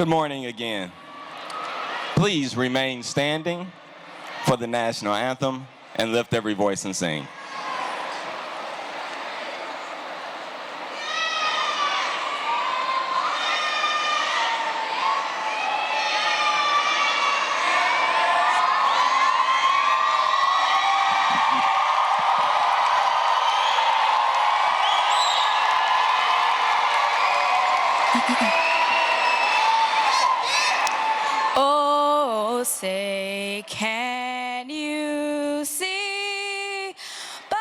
Good morning again. Please remain standing for the national anthem and lift every voice and sing. Oh, say, can you see by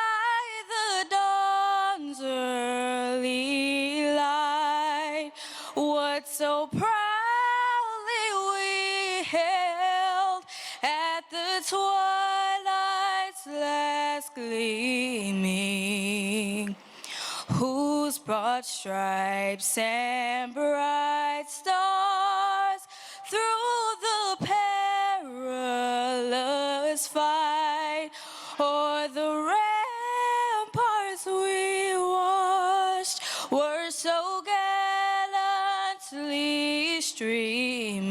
the dawn's early light what so proudly we hailed at the twilight's last gleaming, whose broad stripes and bright stars through the perilous fight o'er the ramparts we watched were so gallantly streaming.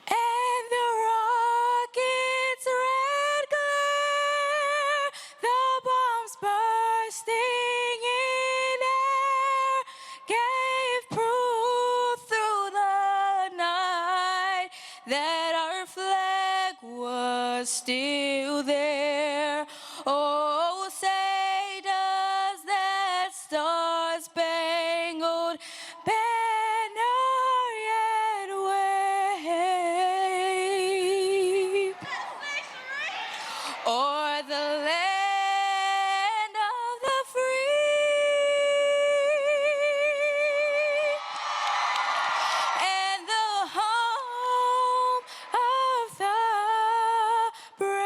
And the rocket's red glare, the bombs bursting in air, gave proof through the night that our flag was still there. Oh, say does that star-spangled banner yet wave o'er the land of the free and the home of the brave?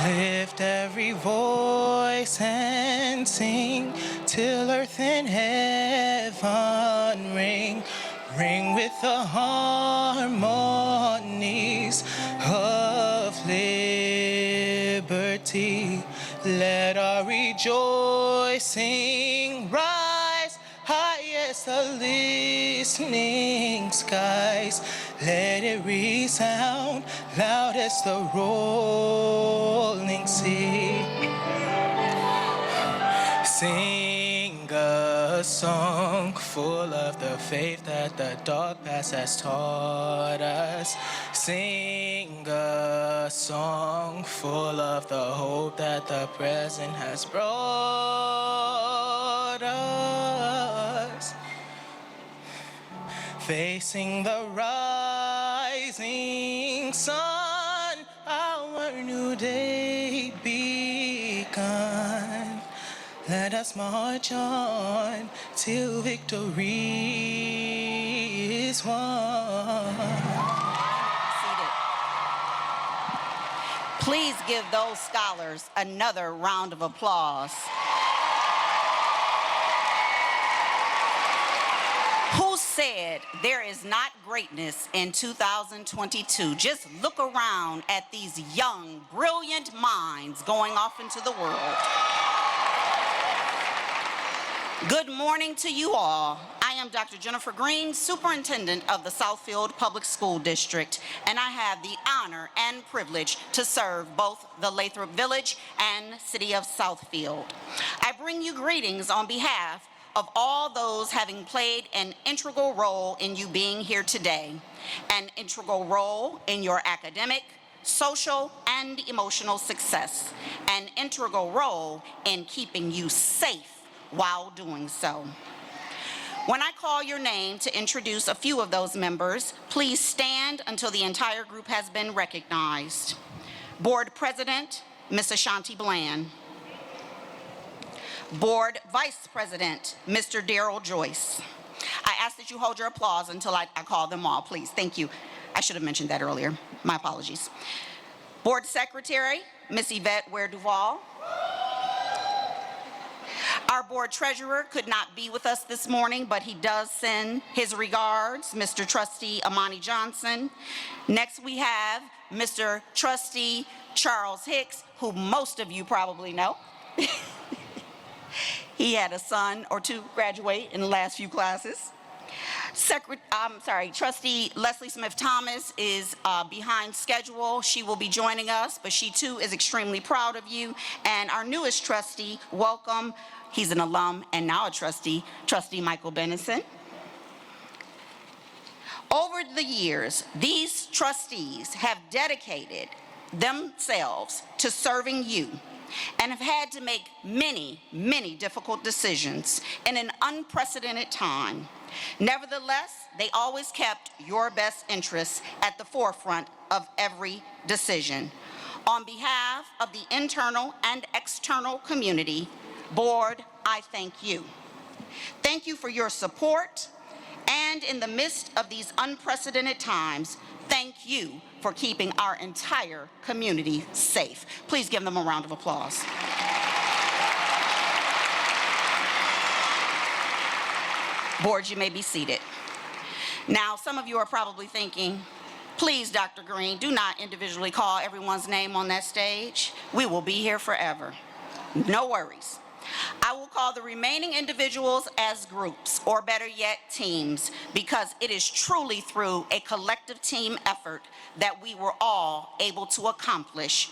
Lift every voice and sing till earth and heaven ring, ring with the harmonies of liberty. Let our rejoicing rise high as the listening skies. Let it resound loud as the rolling sea. Sing a song full of the faith that the dark past has taught us. Sing a song full of the hope that the present has brought us. Facing the rising sun, our new day begun. Let us march on till victory is won. Seated. Please give those scholars another round of applause. Who said there is not greatness in 2022? Just look around at these young, brilliant minds going off into the world. Good morning to you all. I am Dr. Jennifer Green, Superintendent of the Southfield Public School District, and I have the honor and privilege to serve both the Lathrop Village and City of Southfield. I bring you greetings on behalf of all those having played an integral role in you being here today, an integral role in your academic, social, and emotional success, an integral role in keeping you safe while doing so. When I call your name to introduce a few of those members, please stand until the entire group has been recognized. Board President, Ms. Ashanti Bland. Board Vice President, Mr. Darrell Joyce. I ask that you hold your applause until I call them all, please. Thank you. I should have mentioned that earlier. My apologies. Board Secretary, Ms. Yvette Ware-Duval. Our board treasurer could not be with us this morning, but he does send his regards, Mr. Trustee Amani Johnson. Next we have Mr. Trustee Charles Hicks, who most of you probably know. He had a son or two graduate in the last few classes. Trustee Leslie Smith Thomas is behind schedule. She will be joining us, but she too is extremely proud of you. And our newest trustee, welcome. He's an alum and now a trustee, Trustee Michael Benison. Over the years, these trustees have dedicated themselves to serving you and have had to make many, many difficult decisions in an unprecedented time. Nevertheless, they always kept your best interests at the forefront of every decision. On behalf of the internal and external community, Board, I thank you. Thank you for your support, and in the midst of these unprecedented times, thank you for keeping our entire community safe. Please give them a round of applause. Board, you may be seated. Now, some of you are probably thinking, please, Dr. Green, do not individually call everyone's name on that stage. We will be here forever. No worries. I will call the remaining individuals as groups, or better yet, teams, because it is truly through a collective team effort that we were all able to accomplish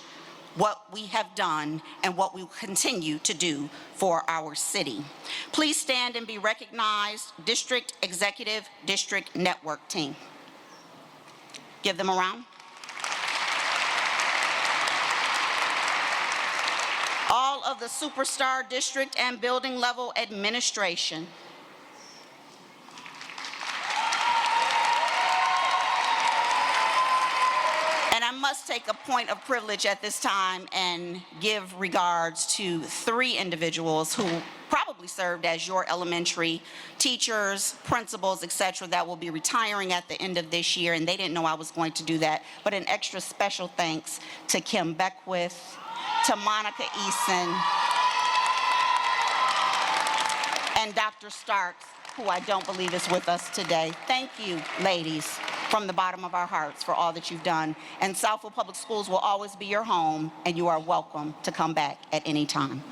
what we have done and what we will continue to do for our city. Please stand and be recognized, District Executive District Network Team. Give them a round. All of the superstar district and building level administration. And I must take a point of privilege at this time and give regards to 3 individuals who probably served as your elementary teachers, principals, etc., that will be retiring at the end of this year, and they didn't know I was going to do that. But an extra special thanks to Kim Beckwith, to Monica Eason, and Dr. Starks, who I don't believe is with us today. Thank you, ladies, from the bottom of our hearts for all that you've done. And Southfield Public Schools will always be your home, and you are welcome to come back at any time.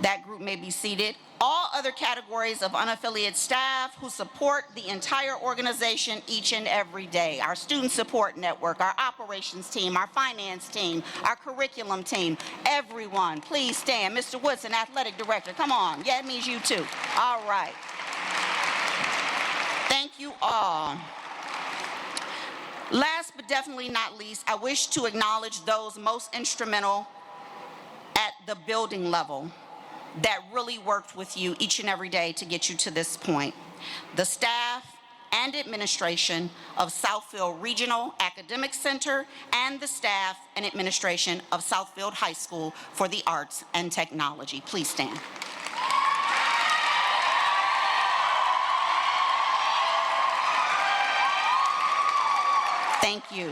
That group may be seated. All other categories of unaffiliated staff who support the entire organization each and every day. Our student support network, our operations team, our finance team, our curriculum team, everyone, please stand. Mr. Woodson, athletic director, come on. Yeah, it means you too. All right. Thank you all. Last but definitely not least, I wish to acknowledge those most instrumental at the building level that really worked with you each and every day to get you to this point. The staff and administration of Southfield Regional Academic Center and the staff and administration of Southfield High School for the Arts and Technology. Please stand. Thank you.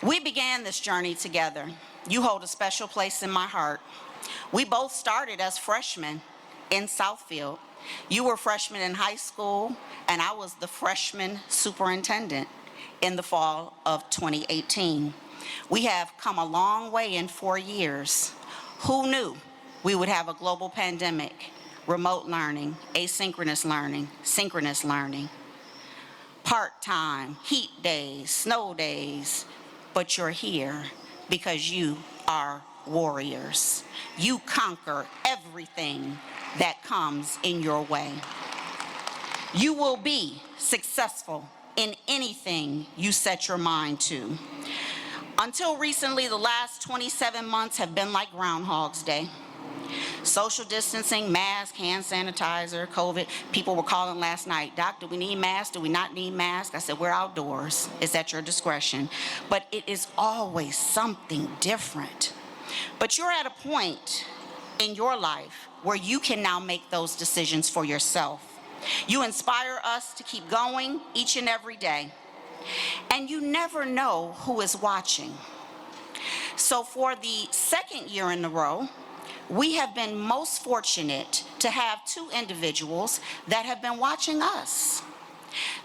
We began this journey together. You hold a special place in my heart. We both started as freshmen in Southfield. You were freshmen in high school, and I was the freshman superintendent in the fall of 2018. We have come a long way in 4 years. Who knew we would have a global pandemic, remote learning, asynchronous learning, synchronous learning, part-time, heat days, snow days, but you're here because you are warriors. You conquer everything that comes in your way. You will be successful in anything you set your mind to. Until recently, the last 27 months have been like Groundhog's Day. Social distancing, mask, hand sanitizer, COVID. People were calling last night, Doc, do we need masks? Do we not need masks? I said, we're outdoors. It's at your discretion. But it is always something different. But you're at a point in your life where you can now make those decisions for yourself. You inspire us to keep going each and every day. And you never know who is watching. So for the second year in a row, we have been most fortunate to have 2 individuals that have been watching us.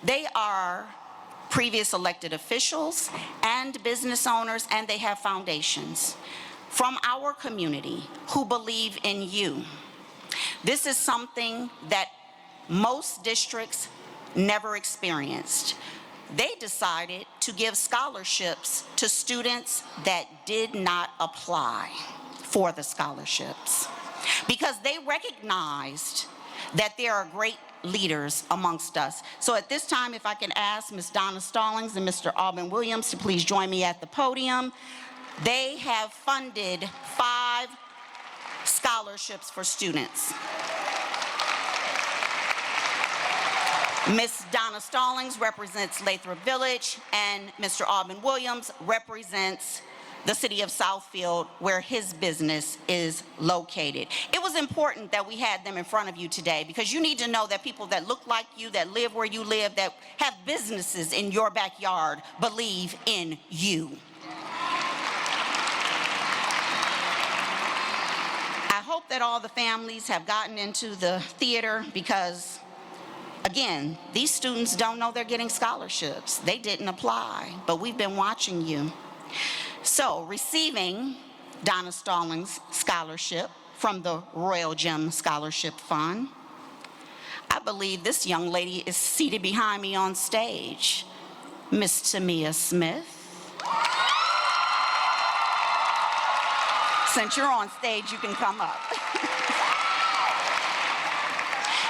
They are previous elected officials, and business owners, and they have foundations from our community who believe in you. This is something that most districts never experienced. They decided to give scholarships to students that did not apply for the scholarships because they recognized that there are great leaders amongst us. So at this time, if I can ask Ms. Donna Stallings and Mr. Alban Williams to please join me at the podium. They have funded 5 scholarships for students. Ms. Donna Stallings represents Lathrop Village, and Mr. Alban Williams represents the city of Southfield, where his business is located. It was important that we had them in front of you today because you need to know that people that look like you, that live where you live, that have businesses in your backyard, believe in you. I hope that all the families have gotten into the theater because, again, these students don't know they're getting scholarships. They didn't apply, but we've been watching you. So, receiving Donna Stallings' scholarship from the Royal Gem Scholarship Fund, I believe this young lady is seated behind me on stage, Miss Tamia Smith. Since you're on stage, you can come up.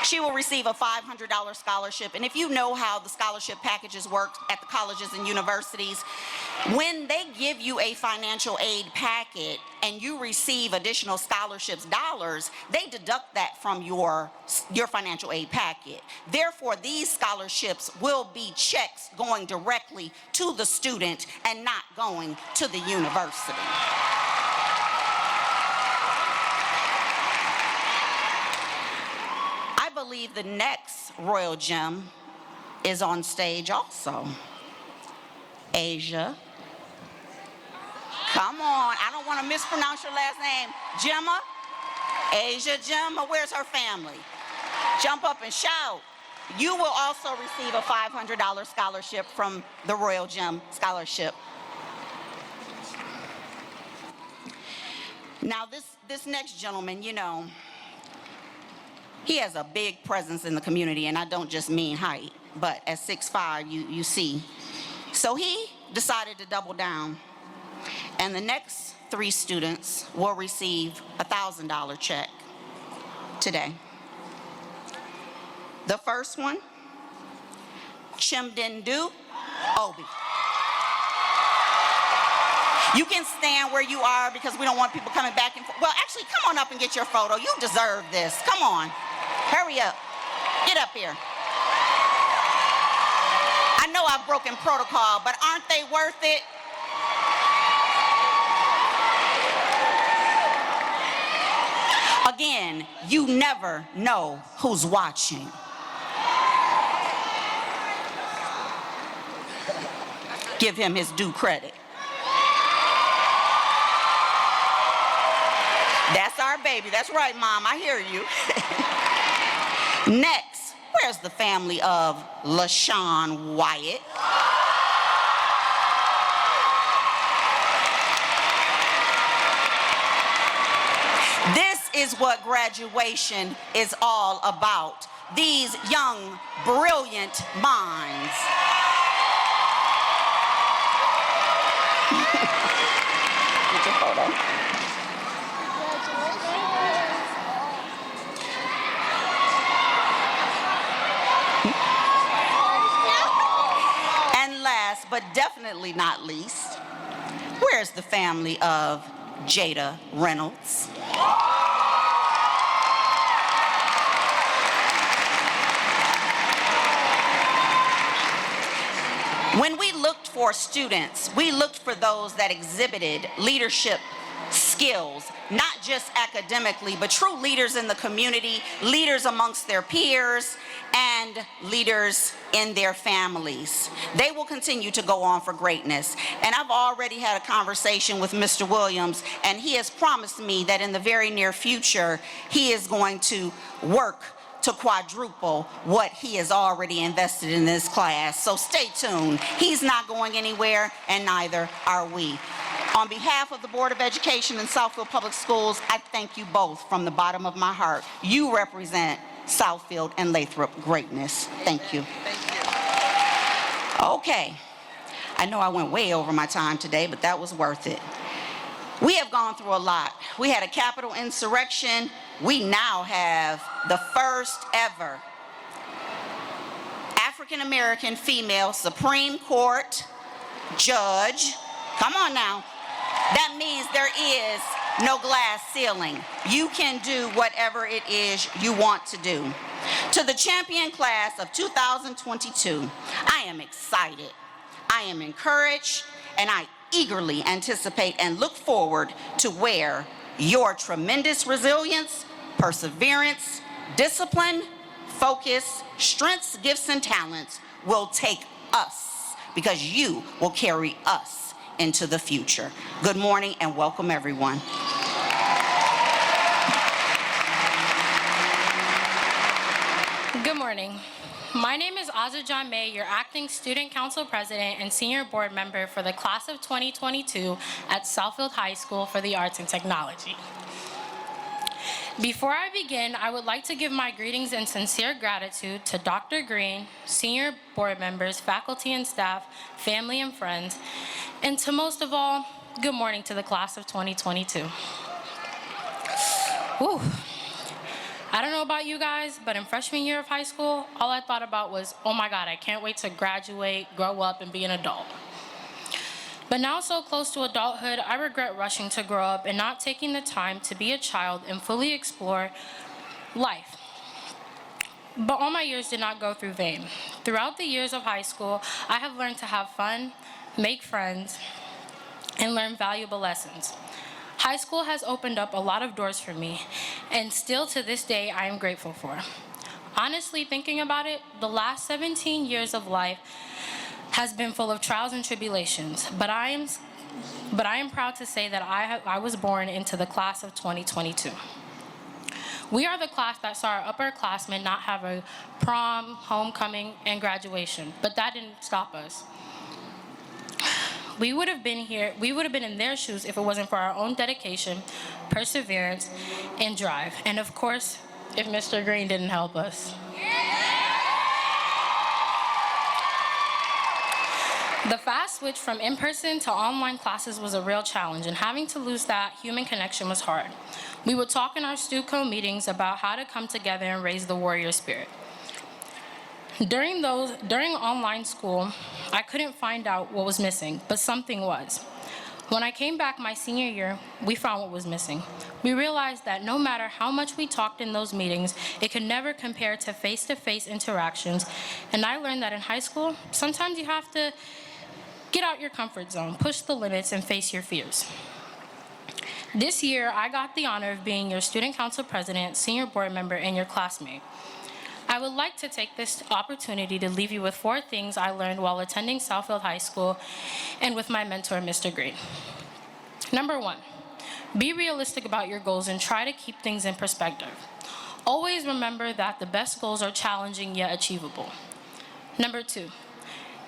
She will receive a $500 scholarship, and if you know how the scholarship packages work at the colleges and universities, when they give you a financial aid packet and you receive additional scholarships dollars, they deduct that from your financial aid packet. Therefore, these scholarships will be checks going directly to the student and not going to the university. I believe the next Royal Gem is on stage also. Asia. Come on, I don't want to mispronounce your last name. Gemma? Asia Gemma, where's her family? Jump up and shout. You will also receive a $500 scholarship from the Royal Gem Scholarship. Now this next gentleman, you know, he has a big presence in the community, and I don't just mean height, but at 6'5", you see. So he decided to double down, and the next 3 students will receive a $1,000 check today. The first one, Chimdindu Obi. You can stand where you are because we don't want people coming back and forth. Well, actually, come on up and get your photo. You deserve this. Come on. Hurry up. Get up here. I know I've broken protocol, but aren't they worth it? Again, you never know who's watching. Give him his due credit. That's our baby. That's right, Mom. I hear you. Next, where's the family of LaShawn Wyatt? This is what graduation is all about. These young, brilliant minds. Get your photo. And last, but definitely not least, where's the family of Jada Reynolds? When we looked for students, we looked for those that exhibited leadership skills, not just academically, but true leaders in the community, leaders amongst their peers, and leaders in their families. They will continue to go on for greatness. And I've already had a conversation with Mr. Williams, and he has promised me that in the very near future, he is going to work to quadruple what he has already invested in this class. So stay tuned. He's not going anywhere, and neither are we. On behalf of the Board of Education and Southfield Public Schools, I thank you both from the bottom of my heart. You represent Southfield and Lathrop greatness. Thank you. Okay. I know I went way over my time today, but that was worth it. We have gone through a lot. We had a Capitol insurrection. We now have the first ever African-American female Supreme Court judge. Come on now. That means there is no glass ceiling. You can do whatever it is you want to do. To the champion class of 2022, I am excited. I am encouraged, and I eagerly anticipate and look forward to where your tremendous resilience, perseverance, discipline, focus, strengths, gifts, and talents will take us, because you will carry us into the future. Good morning and welcome, everyone. Good morning. My name is Aza John May, your acting student council president and senior board member for the class of 2022 at Southfield High School for the Arts and Technology. Before I begin, I would like to give my greetings and sincere gratitude to Dr. Green, senior board members, faculty and staff, family and friends, and to most of all, good morning to the class of 2022. Whew. I don't know about you guys, but in freshman year of high school, all I thought about was, oh my God, I can't wait to graduate, grow up, and be an adult. But now so close to adulthood, I regret rushing to grow up and not taking the time to be a child and fully explore life. But all my years did not go through vain. Throughout the years of high school, I have learned to have fun, make friends, and learn valuable lessons. High school has opened up a lot of doors for me, and still to this day, I am grateful for. Honestly, thinking about it, the last 17 years of life has been full of trials and tribulations, but I am proud to say that I was born into the class of 2022. We are the class that saw our upperclassmen not have a prom, homecoming, and graduation, but that didn't stop us. We would have been in their shoes if it wasn't for our own dedication, perseverance, and drive. And of course, if Mr. Green didn't help us. The fast switch from in-person to online classes was a real challenge, and having to lose that human connection was hard. We would talk in our StuCo meetings about how to come together and raise the warrior spirit. During online school, I couldn't find out what was missing, but something was. When I came back my senior year, we found what was missing. We realized that no matter how much we talked in those meetings, it could never compare to face-to-face interactions. And I learned that in high school, sometimes you have to get out your comfort zone, push the limits, and face your fears. This year, I got the honor of being your student council president, senior board member, and your classmate. I would like to take this opportunity to leave you with 4 things I learned while attending Southfield High School and with my mentor, Mr. Green. Number 1, be realistic about your goals and try to keep things in perspective. Always remember that the best goals are challenging yet achievable. Number 2,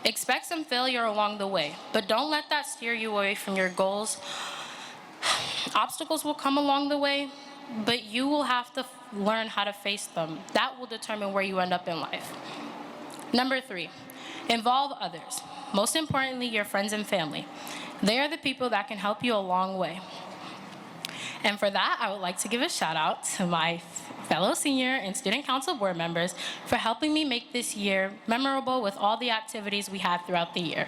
expect some failure along the way, but don't let that steer you away from your goals. Obstacles will come along the way, but you will have to learn how to face them. That will determine where you end up in life. Number 3, involve others. Most importantly, your friends and family. They are the people that can help you a long way. And for that, I would like to give a shout out to my fellow senior and student council board members for helping me make this year memorable with all the activities we had throughout the year.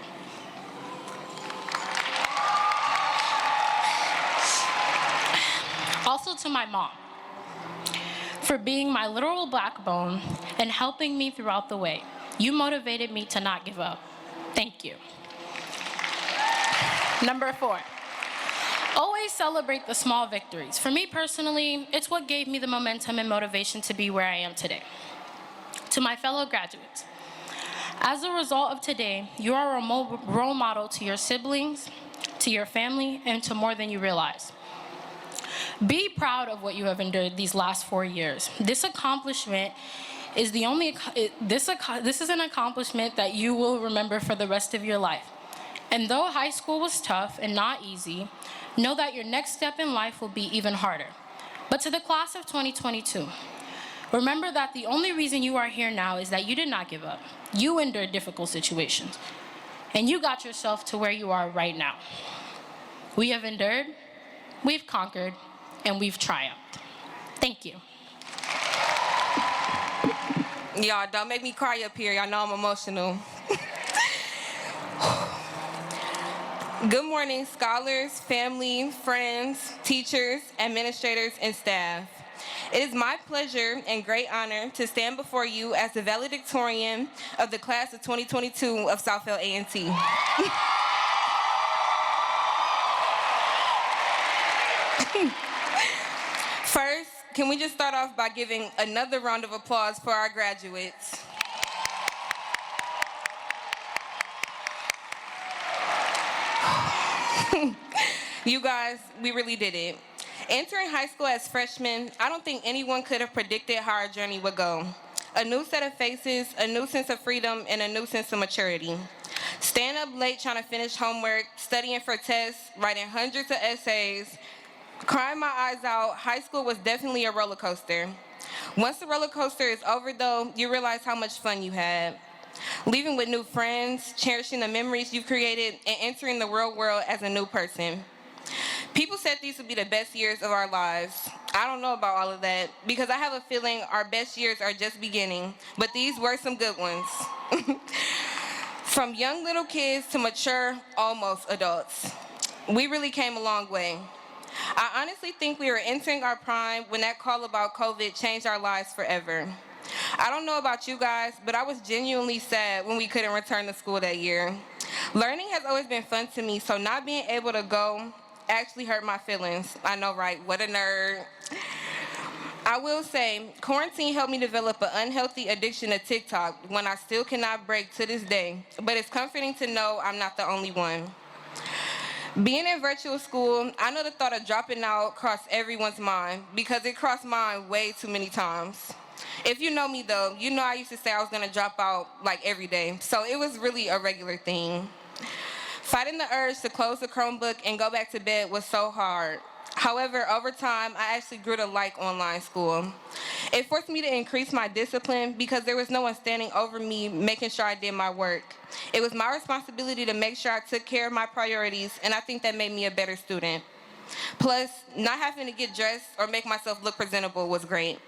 Also to my mom, for being my literal backbone and helping me throughout the way. You motivated me to not give up. Thank you. Number 4, always celebrate the small victories. For me personally, it's what gave me the momentum and motivation to be where I am today. To my fellow graduates, as a result of today, you are a role model to your siblings, to your family, and to more than you realize. Be proud of what you have endured these last 4 years. This accomplishment is this is an accomplishment that you will remember for the rest of your life. And though high school was tough and not easy, know that your next step in life will be even harder. But to the class of 2022, remember that the only reason you are here now is that you did not give up. You endured difficult situations, and you got yourself to where you are right now. We have endured, we've conquered, and we've triumphed. Thank you. Y'all, don't make me cry up here. Y'all know I'm emotional. Good morning, scholars, family, friends, teachers, administrators, and staff. It is my pleasure and great honor to stand before you as the valedictorian of the class of 2022 of Southfield A&T. First, can we just start off by giving another round of applause for our graduates? You guys, we really did it. Entering high school as freshmen, I don't think anyone could have predicted how our journey would go. A new set of faces, a new sense of freedom, and a new sense of maturity. Staying up late trying to finish homework, studying for tests, writing hundreds of essays, crying my eyes out, high school was definitely a roller coaster. Once the roller coaster is over though, you realize how much fun you had. Leaving with new friends, cherishing the memories you've created, and entering the real world as a new person. People said these would be the best years of our lives. I don't know about all of that, because I have a feeling our best years are just beginning, but these were some good ones. From young little kids to mature, almost adults. We really came a long way. I honestly think we were entering our prime when that call about COVID changed our lives forever. I don't know about you guys, but I was genuinely sad when we couldn't return to school that year. Learning has always been fun to me, so not being able to go actually hurt my feelings. I know, right? What a nerd. I will say, quarantine helped me develop an unhealthy addiction to TikTok, one I still cannot break to this day, but it's comforting to know I'm not the only one. Being in virtual school, I know the thought of dropping out crossed everyone's mind, because it crossed mine way too many times. If you know me though, you know I used to say I was gonna drop out like every day, so it was really a regular thing. Fighting the urge to close the Chromebook and go back to bed was so hard. However, over time, I actually grew to like online school. It forced me to increase my discipline because there was no one standing over me making sure I did my work. It was my responsibility to make sure I took care of my priorities, and I think that made me a better student. Plus, not having to get dressed or make myself look presentable was great.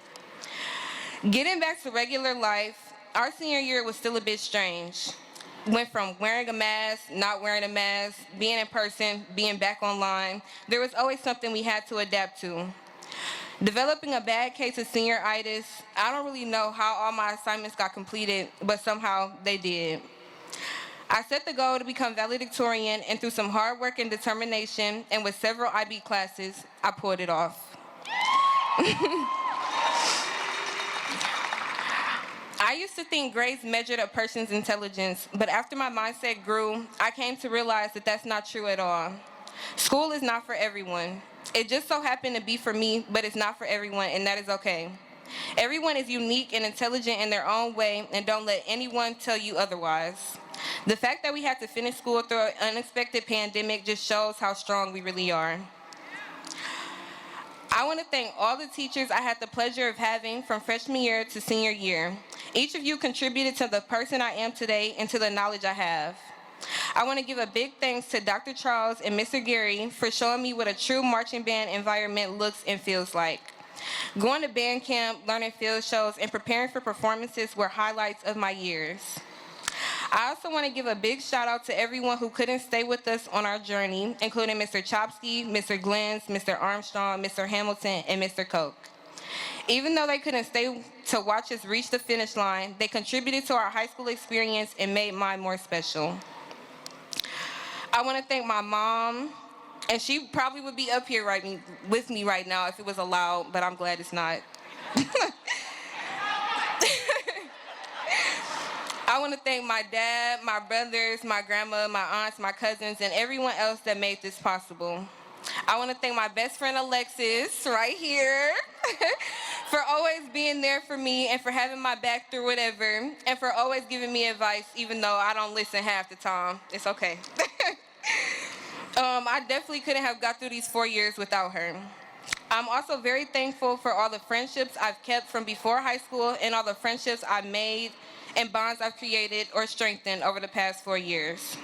Getting back to regular life, our senior year was still a bit strange. Went from wearing a mask, not wearing a mask, being in person, being back online. There was always something we had to adapt to. Developing a bad case of senioritis, I don't really know how all my assignments got completed, but somehow they did. I set the goal to become valedictorian, and through some hard work and determination, and with several IB classes, I pulled it off. I used to think grades measured a person's intelligence, but after my mindset grew, I came to realize that that's not true at all. School is not for everyone. It just so happened to be for me, but it's not for everyone, and that is okay. Everyone is unique and intelligent in their own way, and don't let anyone tell you otherwise. The fact that we had to finish school through an unexpected pandemic just shows how strong we really are. I want to thank all the teachers I had the pleasure of having from freshman year to senior year. Each of you contributed to the person I am today and to the knowledge I have. I want to give a big thanks to Dr. Charles and Mr. Gary for showing me what a true marching band environment looks and feels like. Going to band camp, learning field shows, and preparing for performances were highlights of my years. I also want to give a big shout out to everyone who couldn't stay with us on our journey, including Mr. Chopsky, Mr. Glens, Mr. Armstrong, Mr. Hamilton, and Mr. Koch. Even though they couldn't stay to watch us reach the finish line, they contributed to our high school experience and made mine more special. I want to thank my mom, and she probably would be up here with me right now if it was allowed, but I'm glad it's not. I want to thank my dad, my brothers, my grandma, my aunts, my cousins, and everyone else that made this possible. I want to thank my best friend Alexis, right here, for always being there for me and for having my back through whatever, and for always giving me advice, even though I don't listen half the time. It's okay. I definitely couldn't have got through these 4 years without her. I'm also very thankful for all the friendships I've kept from before high school and all the friendships I've made and bonds I've created or strengthened over the past 4 years.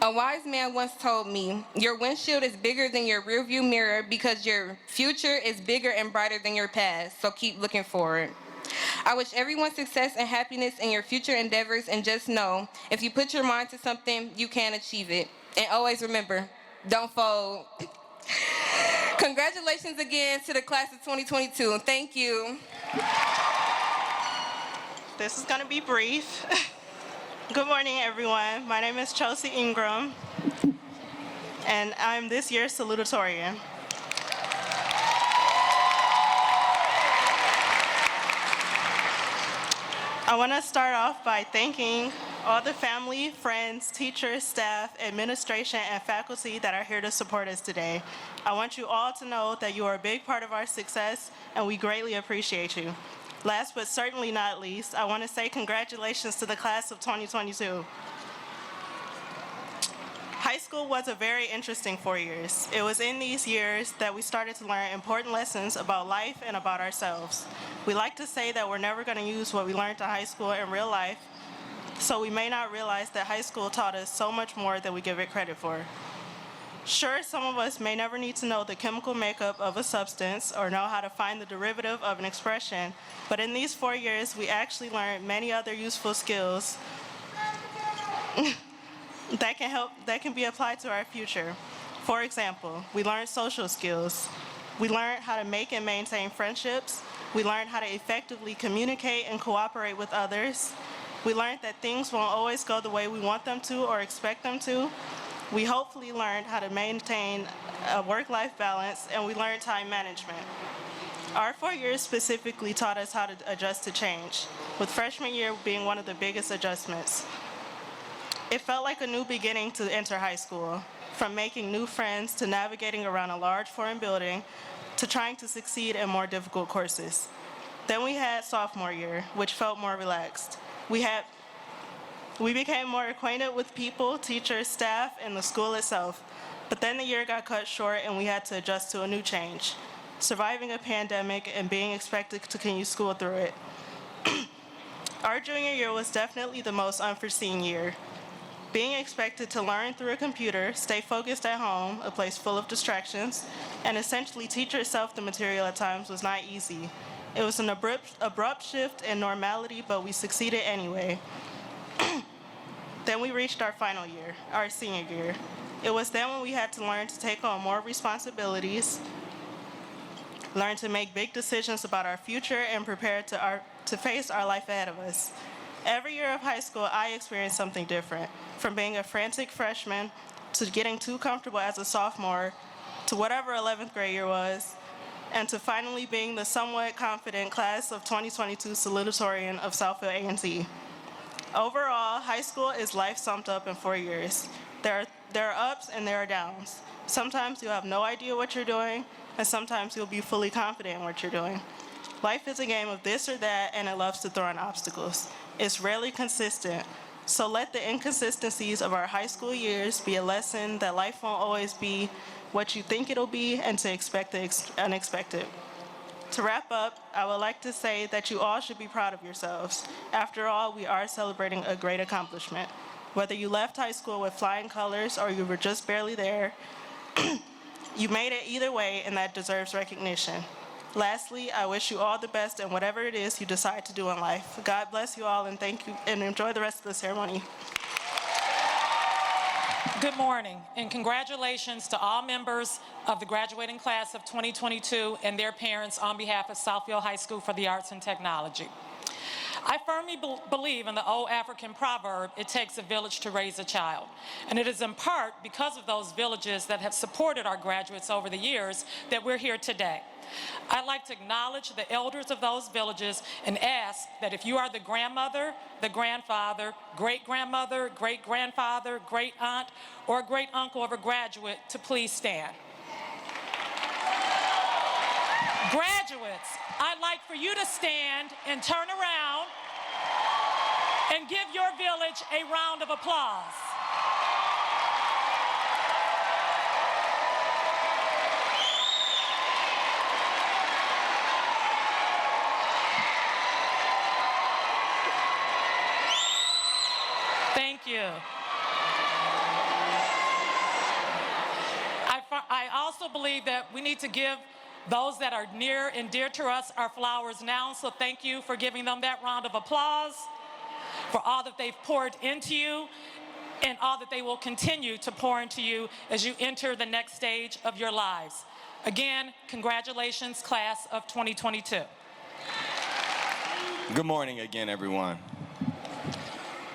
A wise man once told me, your windshield is bigger than your rearview mirror because your future is bigger and brighter than your past, so keep looking forward. I wish everyone success and happiness in your future endeavors, and just know, if you put your mind to something, you can achieve it. And always remember, don't fold. Congratulations again to the class of 2022. Thank you. This is going to be brief. Good morning, everyone. My name is Chelsea Ingram, and I'm this year's Salutatorian. I want to start off by thanking all the family, friends, teachers, staff, administration, and faculty that are here to support us today. I want you all to know that you are a big part of our success, and we greatly appreciate you. Last but certainly not least, I want to say congratulations to the class of 2022. High school was a very interesting 4 years. It was in these years that we started to learn important lessons about life and about ourselves. We like to say that we're never going to use what we learned in high school in real life, so we may not realize that high school taught us so much more than we give it credit for. Sure, some of us may never need to know the chemical makeup of a substance or know how to find the derivative of an expression, but in these 4 years, we actually learned many other useful skills that can be applied to our future. For example, we learned social skills. We learned how to make and maintain friendships. We learned how to effectively communicate and cooperate with others. We learned that things won't always go the way we want them to or expect them to. We hopefully learned how to maintain a work-life balance, and we learned time management. Our 4 years specifically taught us how to adjust to change, with freshman year being one of the biggest adjustments. It felt like a new beginning to enter high school, from making new friends to navigating around a large foreign building to trying to succeed in more difficult courses. Then we had sophomore year, which felt more relaxed. We became more acquainted with people, teachers, staff, and the school itself. But then the year got cut short and we had to adjust to a new change, surviving a pandemic and being expected to continue school through it. Our junior year was definitely the most unforeseen year. Being expected to learn through a computer, stay focused at home, a place full of distractions, and essentially teach yourself the material at times was not easy. It was an abrupt shift in normality, but we succeeded anyway. Then we reached our final year, our senior year. It was then when we had to learn to take on more responsibilities, learn to make big decisions about our future, and prepare to face our life ahead of us. Every year of high school, I experienced something different, from being a frantic freshman to getting too comfortable as a sophomore to whatever 11th grade year was, and to finally being the somewhat confident class of 2022 Salutatorian of Southfield A&T. Overall, high school is life summed up in 4 years. There are ups and there are downs. Sometimes you'll have no idea what you're doing, and sometimes you'll be fully confident in what you're doing. Life is a game of this or that, and it loves to throw in obstacles. It's rarely consistent, so let the inconsistencies of our high school years be a lesson that life won't always be what you think it'll be, and to expect the unexpected. To wrap up, I would like to say that you all should be proud of yourselves. After all, we are celebrating a great accomplishment. Whether you left high school with flying colors or you were just barely there, you made it either way, and that deserves recognition. Lastly, I wish you all the best in whatever it is you decide to do in life. God bless you all, and thank you, and enjoy the rest of the ceremony. Good morning, and congratulations to all members of the graduating class of 2022 and their parents on behalf of Southfield High School for the Arts and Technology. I firmly believe in the old African proverb, it takes a village to raise a child. And it is in part because of those villages that have supported our graduates over the years that we're here today. I'd like to acknowledge the elders of those villages and ask that if you are the grandmother, the grandfather, great-grandmother, great-grandfather, great-aunt, or great-uncle of a graduate, to please stand. minutes, I'd like for you to stand and turn around and give your village a round of applause. Thank you. I also believe that we need to give those that are near and dear to us our flowers now, so thank you for giving them that round of applause for all that they've poured into you and all that they will continue to pour into you as you enter the next stage of your lives. Again, congratulations, class of 2022. Good morning again, everyone.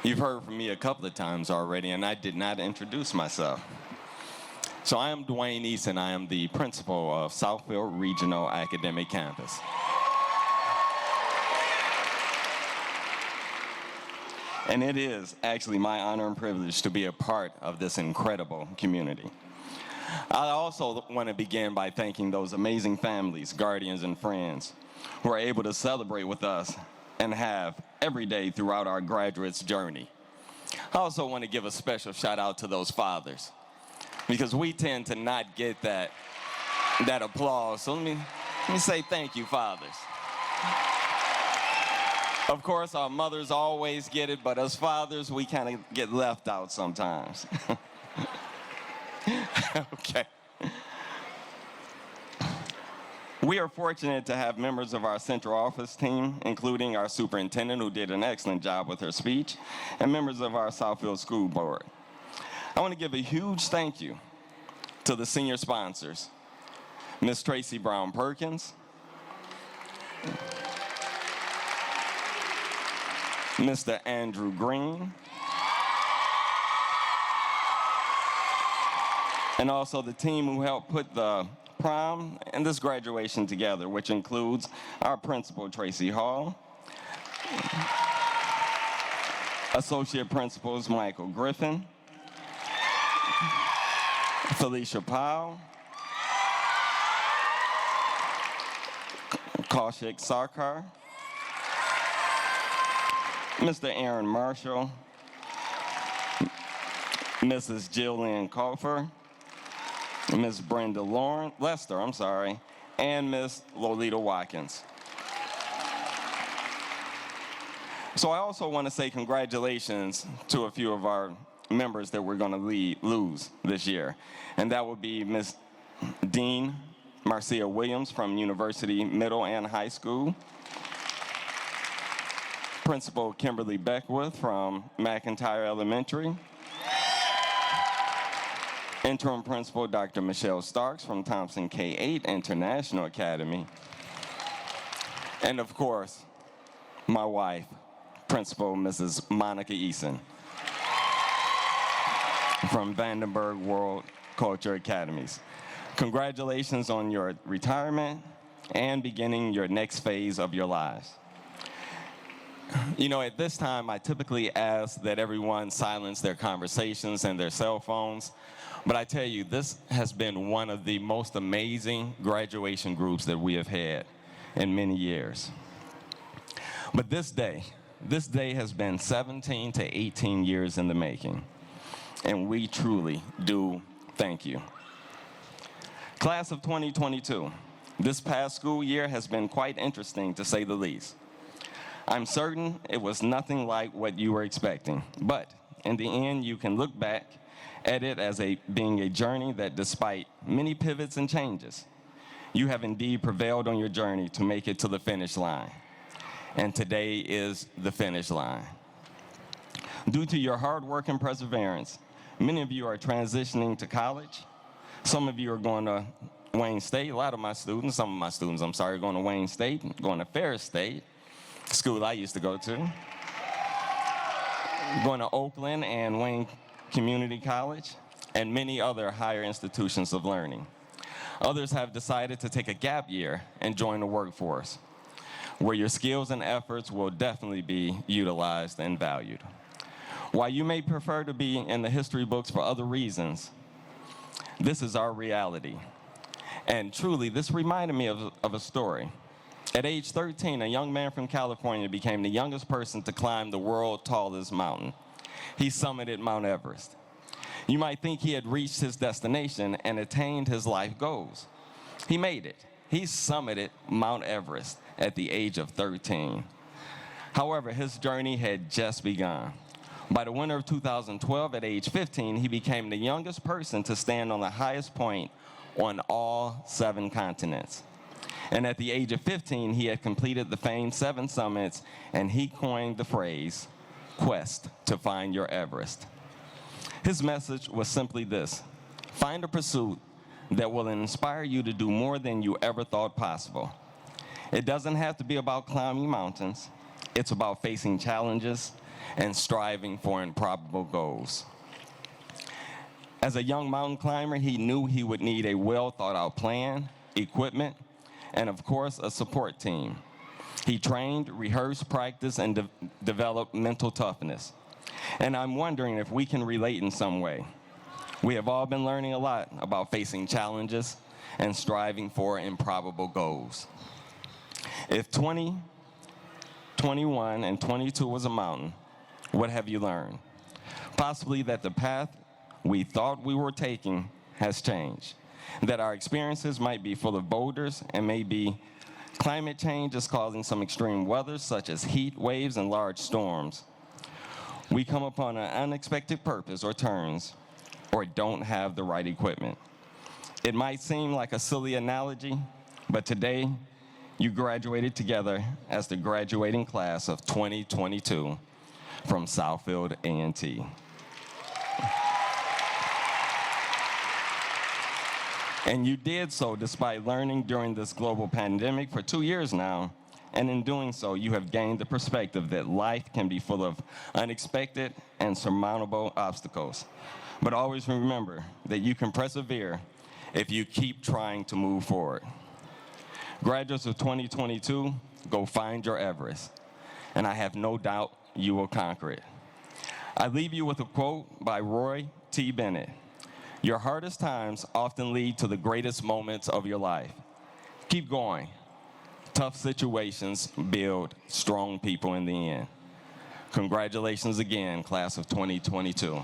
You've heard from me a couple of times already, and I did not introduce myself. So I am Dwayne Easton. I am the principal of Southfield Regional Academic Campus. And it is actually my honor and privilege to be a part of this incredible community. I also want to begin by thanking those amazing families, guardians, and friends who are able to celebrate with us and have every day throughout our graduates' journey. I also want to give a special shout out to those fathers, because we tend to not get that applause. So let me say thank you, fathers. Of course, our mothers always get it, but as fathers, we kind of get left out sometimes. Okay. We are fortunate to have members of our central office team, including our superintendent, who did an excellent job with her speech, and members of our Southfield School Board. I want to give a huge thank you to the senior sponsors, Ms. Tracy Brown Perkins, Mr. Andrew Green, and also the team who helped put the prom and this graduation together, which includes our principal, Tracy Hall, associate principals Michael Griffin, Felicia Powell, Kaushik Sarkar, Mr. Aaron Marshall, Mrs. Jillian Kaufer, Ms. Brenda Lester, and Ms. Lolita Watkins. So I also want to say congratulations to a few of our members that we're going to lose this year. And that would be Ms. Dean Marcia Williams from University Middle and High School, Principal Kimberly Beckwith from McIntyre Elementary, Interim Principal Dr. Michelle Starks from Thompson K-8 International Academy, and of course, my wife, Principal Mrs. Monica Eason from Vandenberg World Culture Academies. Congratulations on your retirement and beginning your next phase of your lives. You know, at this time, I typically ask that everyone silence their conversations and their cell phones, but I tell you, this has been one of the most amazing graduation groups that we have had in many years. But this day has been 17 to 18 years in the making, and we truly do thank you. Class of 2022, this past school year has been quite interesting, to say the least. I'm certain it was nothing like what you were expecting, but in the end, you can look back at it as being a journey that, despite many pivots and changes, you have indeed prevailed on your journey to make it to the finish line. And today is the finish line. Due to your hard work and perseverance, many of you are transitioning to college. Some of you are going to Wayne State. Some of my students, are going to Wayne State, going to Ferris State, school I used to go to, going to Oakland and Wayne Community College, and many other higher institutions of learning. Others have decided to take a gap year and join the workforce, where your skills and efforts will definitely be utilized and valued. While you may prefer to be in the history books for other reasons, this is our reality. And truly, this reminded me of a story. At age 13, a young man from California became the youngest person to climb the world's tallest mountain. He summited Mount Everest. You might think he had reached his destination and attained his life goals. He made it. He summited Mount Everest at the age of 13. However, his journey had just begun. By the winter of 2012, at age 15, he became the youngest person to stand on the highest point on all 7 continents. And at the age of 15, he had completed the famed 7 summits, and he coined the phrase, "Quest to find your Everest." His message was simply this: find a pursuit that will inspire you to do more than you ever thought possible. It doesn't have to be about climbing mountains. It's about facing challenges and striving for improbable goals. As a young mountain climber, he knew he would need a well-thought-out plan, equipment, and of course, a support team. He trained, rehearsed, practiced, and developed mental toughness. And I'm wondering if we can relate in some way. We have all been learning a lot about facing challenges and striving for improbable goals. If 20, 21, and 22 was a mountain, what have you learned? Possibly that the path we thought we were taking has changed, that our experiences might be full of boulders, and maybe climate change is causing some extreme weather such as heat waves and large storms. We come upon an unexpected purpose or turns, or don't have the right equipment. It might seem like a silly analogy, but today you graduated together as the graduating class of 2022 from Southfield A&T. And you did so despite learning during this global pandemic for 2 years now, and in doing so, you have gained the perspective that life can be full of unexpected and surmountable obstacles. But always remember that you can persevere if you keep trying to move forward. Graduates of 2022, go find your Everest, and I have no doubt you will conquer it. I leave you with a quote by Roy T. Bennett. Your hardest times often lead to the greatest moments of your life. Keep going. Tough situations build strong people in the end. Congratulations again, class of 2022.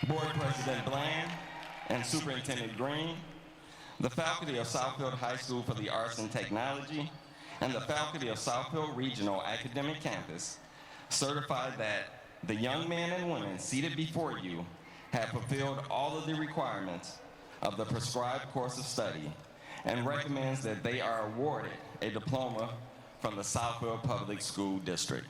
Board President Bland and Superintendent Green, the faculty of Southfield High School for the Arts and Technology, and the faculty of Southfield Regional Academic Campus certify that the young men and women seated before you have fulfilled all of the requirements of the prescribed course of study and recommends that they are awarded a diploma from the Southfield Public School District.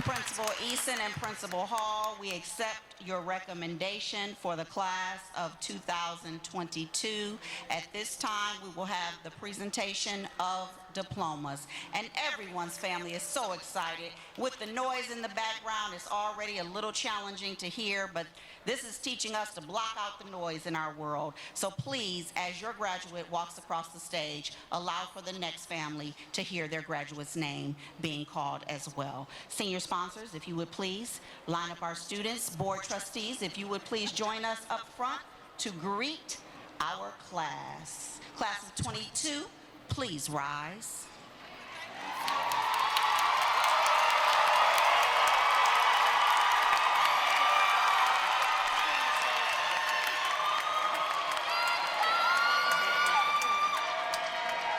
Principal Eason and Principal Hall, we accept your recommendation for the class of 2022. At this time, we will have the presentation of diplomas. And everyone's family is so excited. With the noise in the background, it's already a little challenging to hear, but this is teaching us to block out the noise in our world. So please, as your graduate walks across the stage, allow for the next family to hear their graduate's name being called as well. Senior sponsors, if you would please line up our students. Board trustees, if you would please join us up front to greet our class. Class of 22, please rise.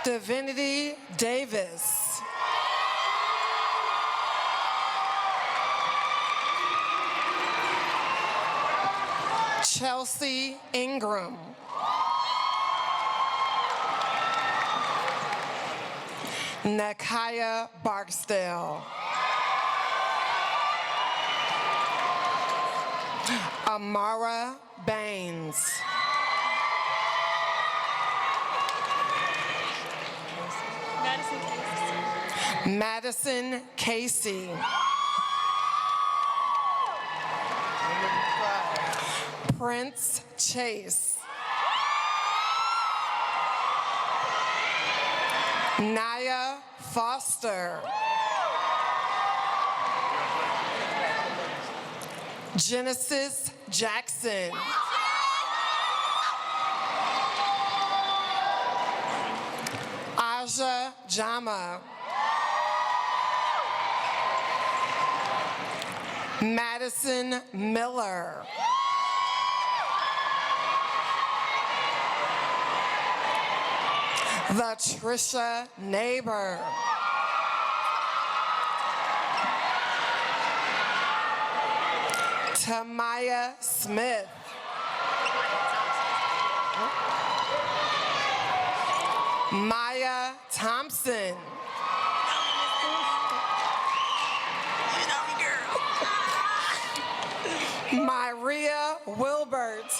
Divinity Davis. Chelsea Ingram. Nakaya Barksdale. Amara Baines. Madison Casey. Prince Chase. Naya Foster. Genesis Jackson. Aja Jama. Madison Miller. Latricia Neighbor. Tamaya Smith. Maya Thompson. Maria Wilbert.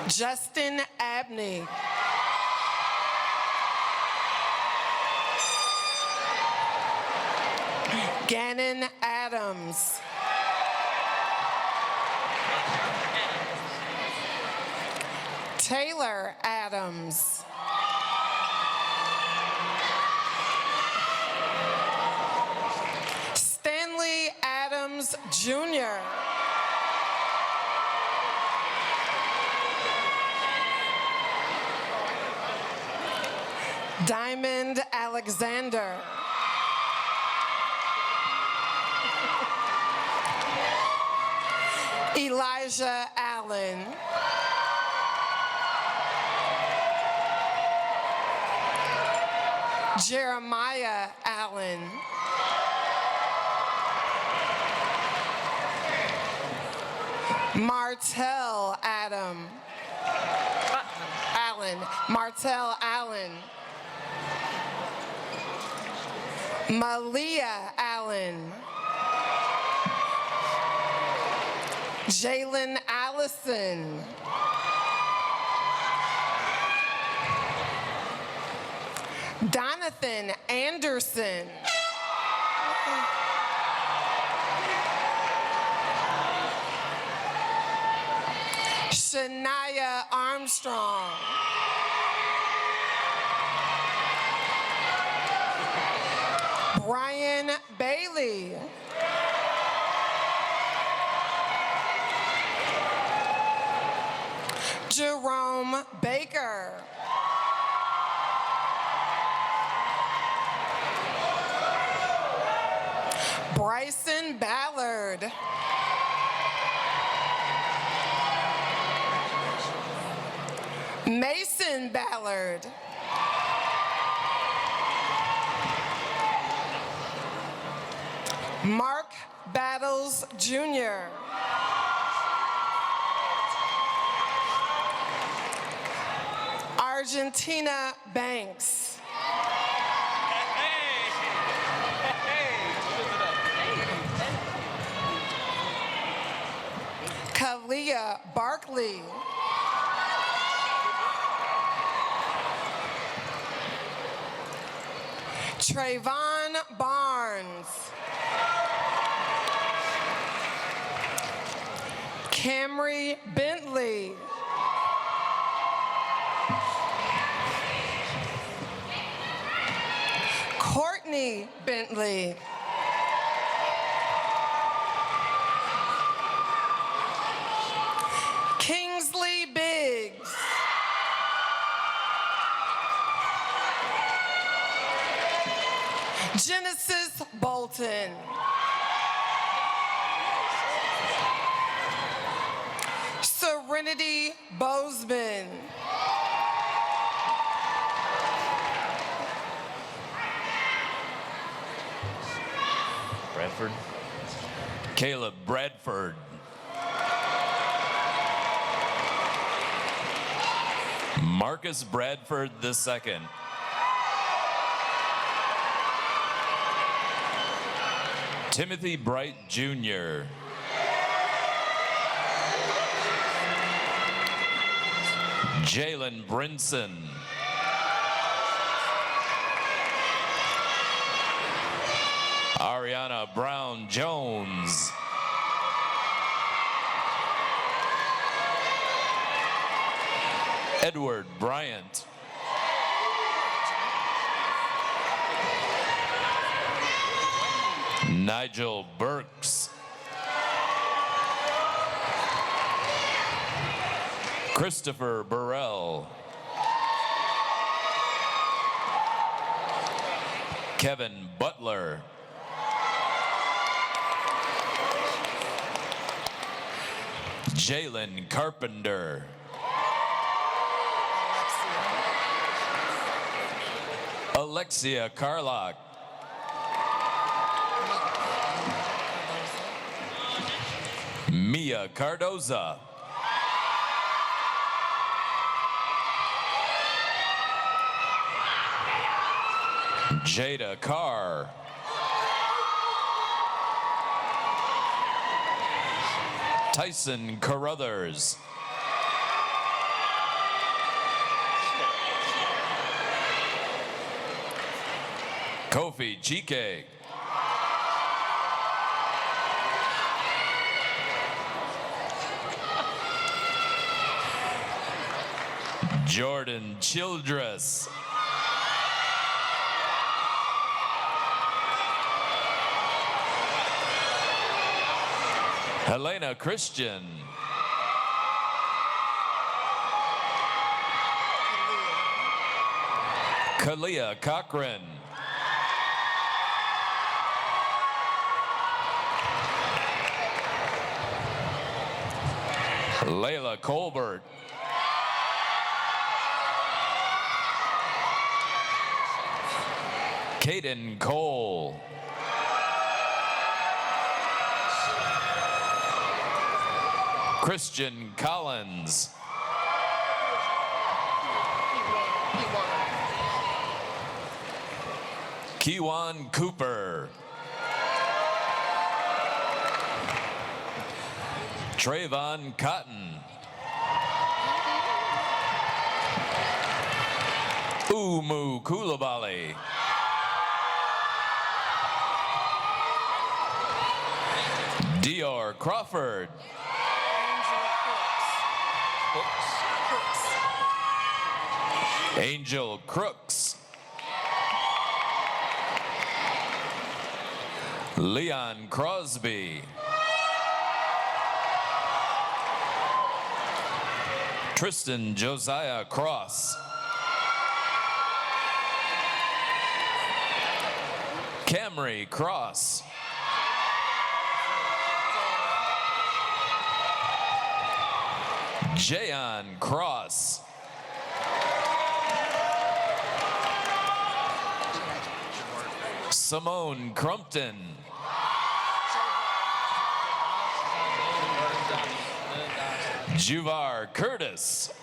Justin Abney. Gannon Adams. Taylor Adams. Stanley Adams Jr. Diamond Alexander. Elijah Allen. Jeremiah Allen. Martell Adam. Allen. Martell Allen. Malia Allen. Jalen Allison. Donathan Anderson. Shania Armstrong. Brian Bailey. Jerome Baker. Bryson Ballard. Mason Ballard. Mark Battles Jr. Argentina Banks. Kalia Barkley. Trayvon Barnes. Camry Bentley. Courtney Bentley. Kingsley Biggs. Genesis Bolton. Serenity Bozeman. Bradford. Caleb Bradford. Marcus Bradford II. Timothy Bright Jr. Jalen Brinson. Ariana Brown Jones. Edward Bryant. Nigel Burks. Christopher Burrell. Kevin Butler. Jalen Carpenter. Alexia Carlock. Mia Cardoza. Jada Carr. Tyson Carruthers. Kofi Chike. Jordan Childress. Helena Christian. Kalia Cochran. Layla Colbert. Caden Cole. Christian Collins. Kewan Cooper. Trayvon Cotton. Umu Koulibaly. Dior Crawford. Angel Crooks. Leon Crosby. Tristan Josiah Cross. Camry Cross. Jayon Cross. Simone Crumpton. Juvar Curtis.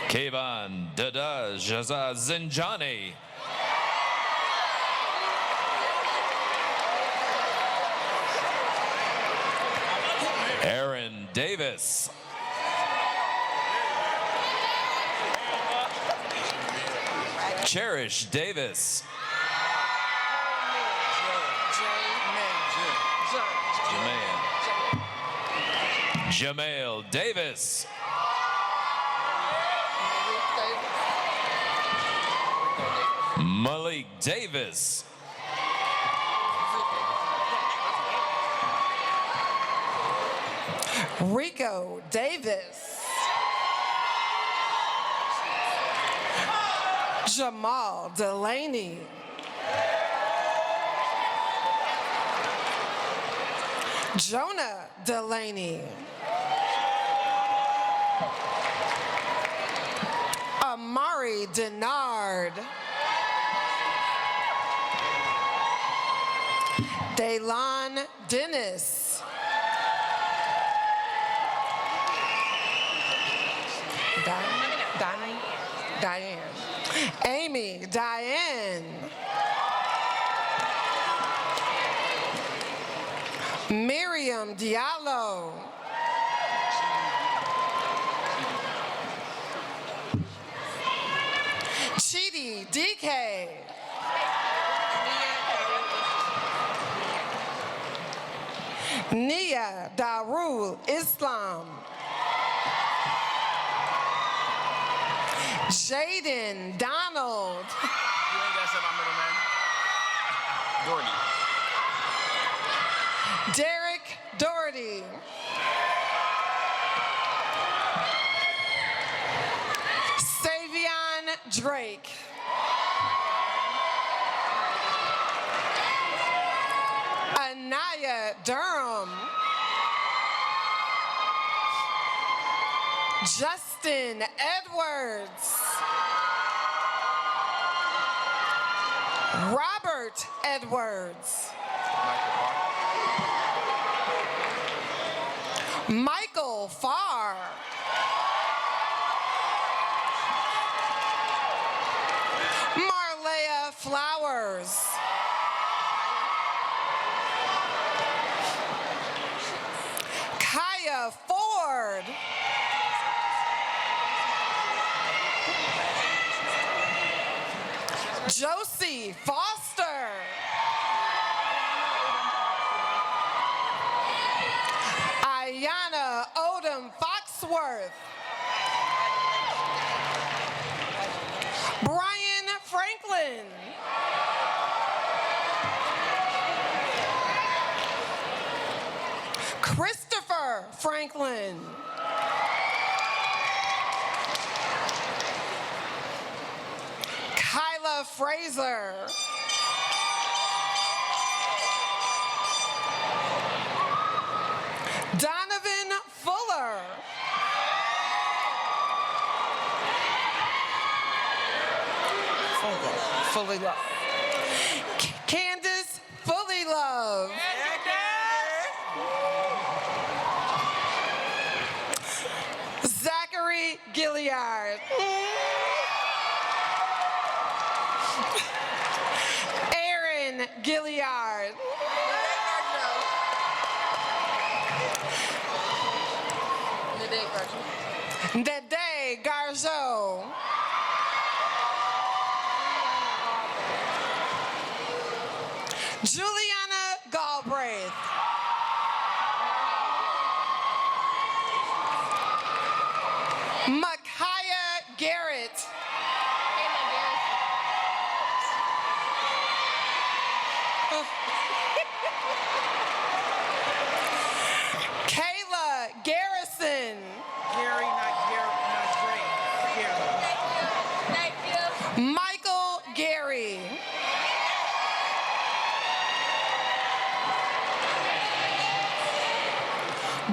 Kayvon Dada Jaza Zinjani. Aaron Davis. Cherish Davis. Jamail Davis. Malik Davis. Rico Davis. Jamal Delaney. Jonah Delaney. Amari Denard. Daylon Dennis. Diane. Amy Diane. Miriam Diallo. Chidi DK. Nia Darul Islam. Jaden Donald. You ain't gotta say my middle name. Doherty. Derek Doherty. Savion Drake. Anaya Durham. Justin Edwards. Robert Edwards. Michael Farr. Marlea Flowers. Kaya Ford. Josie Foster. Ayana Odom Foxworth. Brian Franklin. Christopher Franklin. Kyla Fraser. Donovan Fuller. Fully Love. Candace Fully Love. Zachary Gilliard. Aaron Gilliard. Nede Garzo. Juliana Galbraith. Micaiah Garrett. Kayla Garrison. Gary, not Gray. Gary. Michael Gary.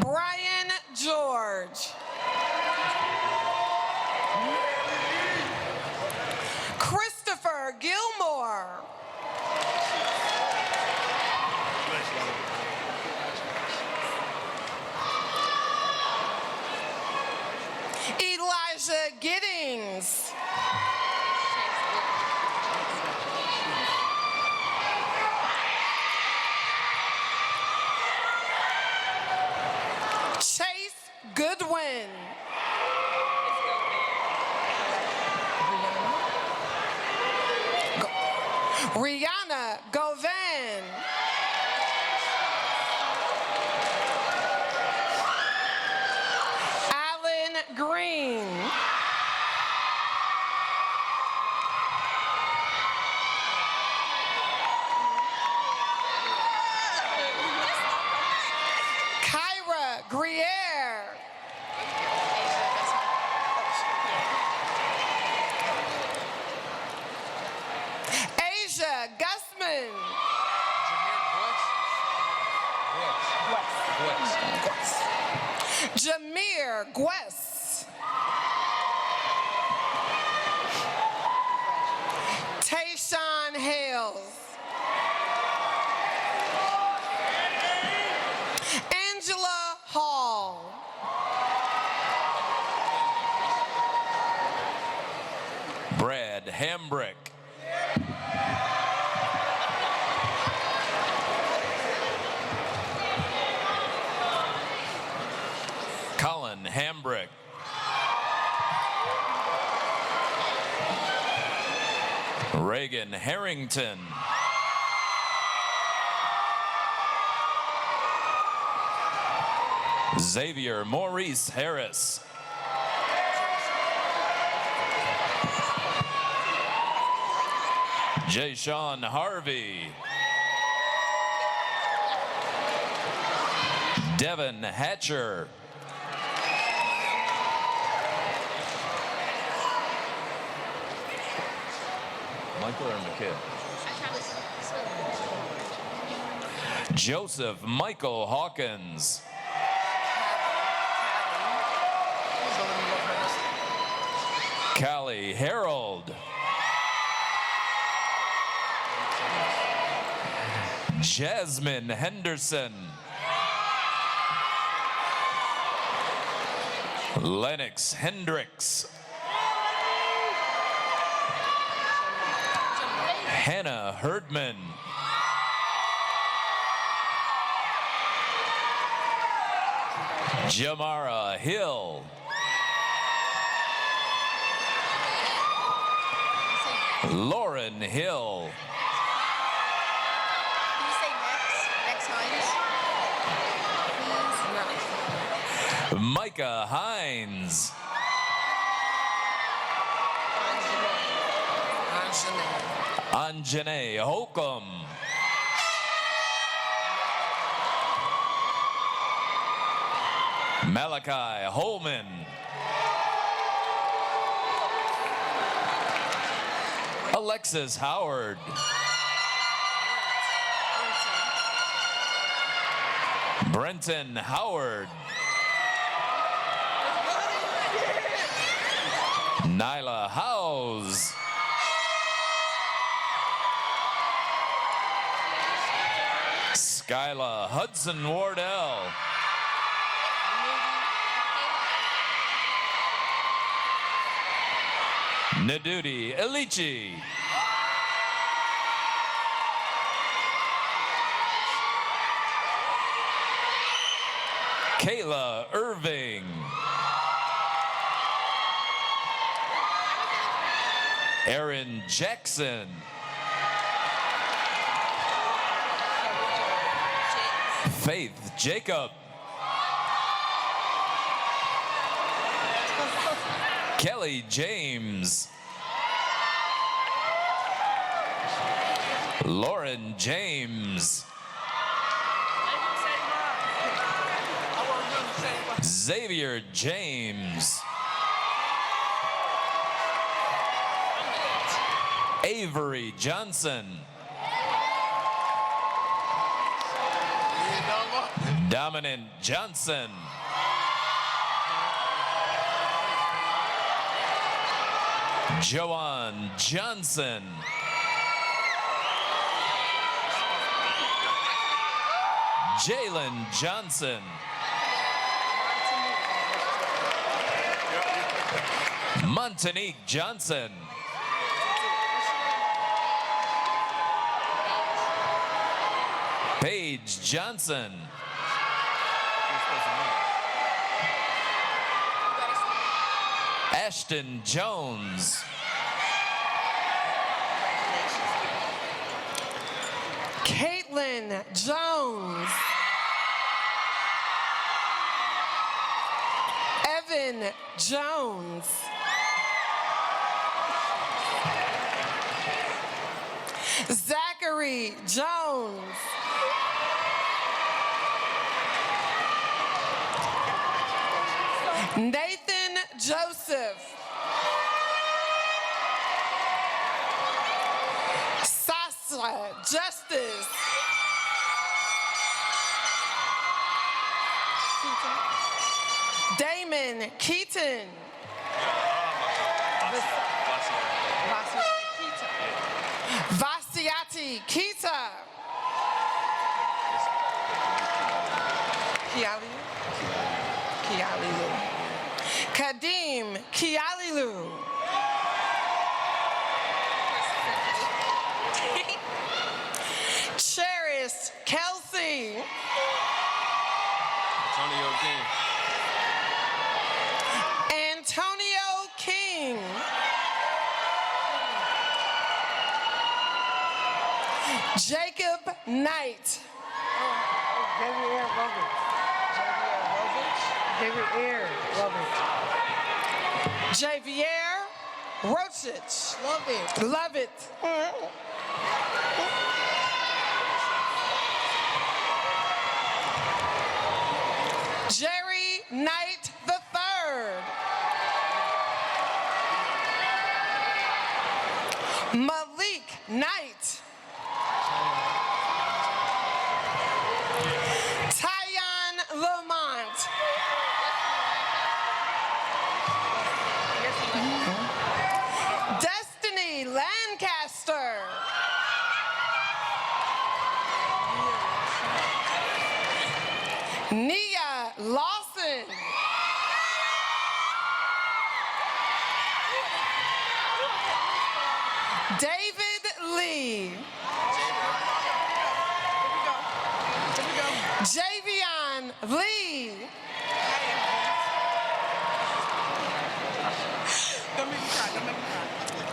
Brian George. Christopher Gilmore. Elijah Giddings. Chase Goodwin. Rihanna Govan. Alan Green. Kyra Gruyere. Asia Gusman. Jameer Guess. Tayshawn Hales. Angela Hall. Brad Hambrick. Colin Hambrick. Reagan Harrington. Xavier Maurice Harris. Jayshawn Harvey. Devin Hatcher. Michael or Mikhail? Joseph Michael Hawkins. Callie Harold. Jasmine Henderson. Lennox Hendricks. Hannah Herdman. Jamara Hill. Lauren Hill. Can you say next Hines? Micah Hines. Anjanae Holcomb. Malachi Holman. Alexis Howard. Brenton Howard. Nyla Howes. Skyla Hudson Wardell. Nadudi Elichi. Kayla Irving. Aaron Jackson. Faith Jacob. Kelly James. Lauren James. Xavier James. Avery Johnson. Dominant Johnson. Joanne Johnson. Jalen Johnson. Montanique Johnson. Paige Johnson. Ashton Jones. Caitlin Jones. Evan Jones. Zachary Jones. Nathan Joseph. Sasha Justice. Damon Keaton. Vasiati Kita. Kialilu. Kadim Kialilu. Cheris Kelsey. Antonio King. Antonio King. Jacob Knight. Javier, love it. Javier Rochich, love it. Love it. Jerry Knight the Third. Malik Knight. Tyon Lamont. Destiny Lancaster. Nia Lawson. David Lee. Javion Lee.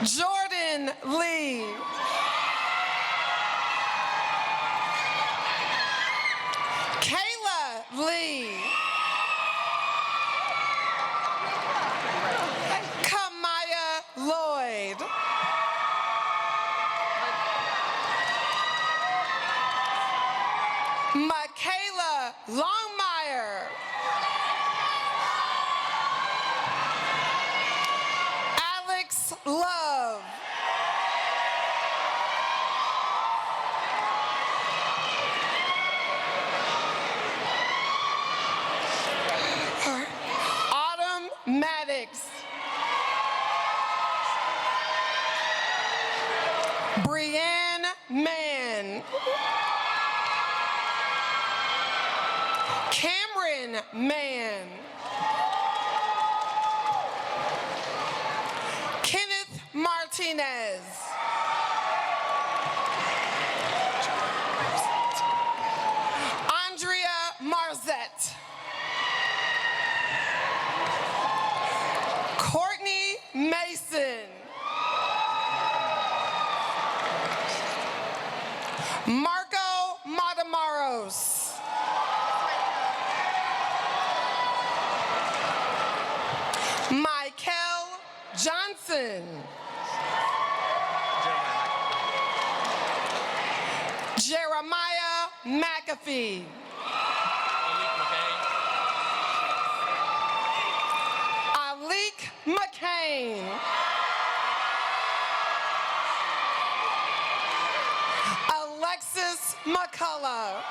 Jordan Lee. Kayla Lee. Kamaya Lloyd. Michaela Longmire. Alex Love. Autumn Maddox. Brianne Mann. Cameron Mann. Kenneth Martinez. Andrea Marzette. Courtney Mason. Marco Matamaros. Michael Johnson. Jeremiah McAfee. Alik McCain. Alexis McCullough.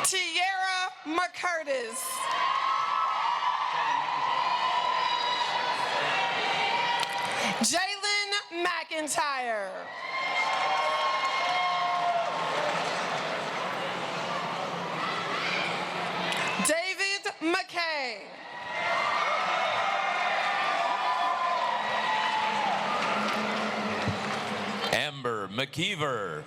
Tierra McCurtis. Jalen McIntyre. David McKay. Amber McKeever.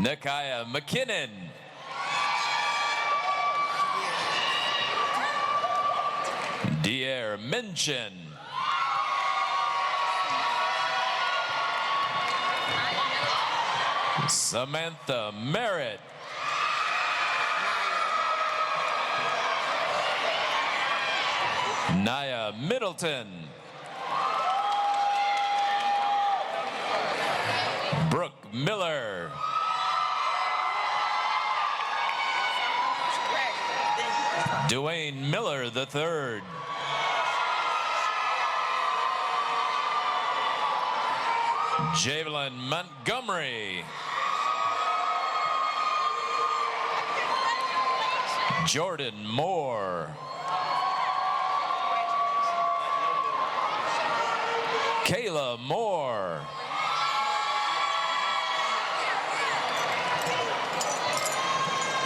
Nakaya McKinnon. Dier Minchin. Samantha Merritt. Naya Middleton. Brooke Miller. Dwayne Miller III. Javelin Montgomery. Jordan Moore. Kayla Moore.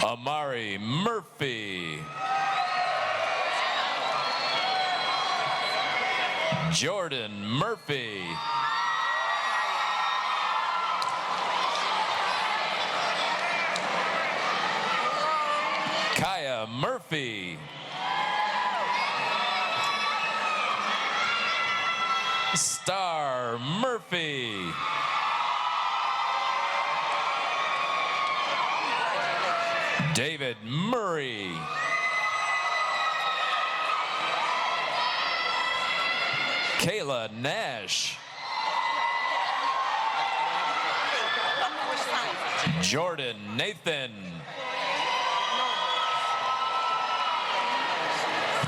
Amari Murphy. Jordan Murphy. Kaya Murphy. Star R. Murphy. David Murray. Kayla Nash. Jordan Nathan.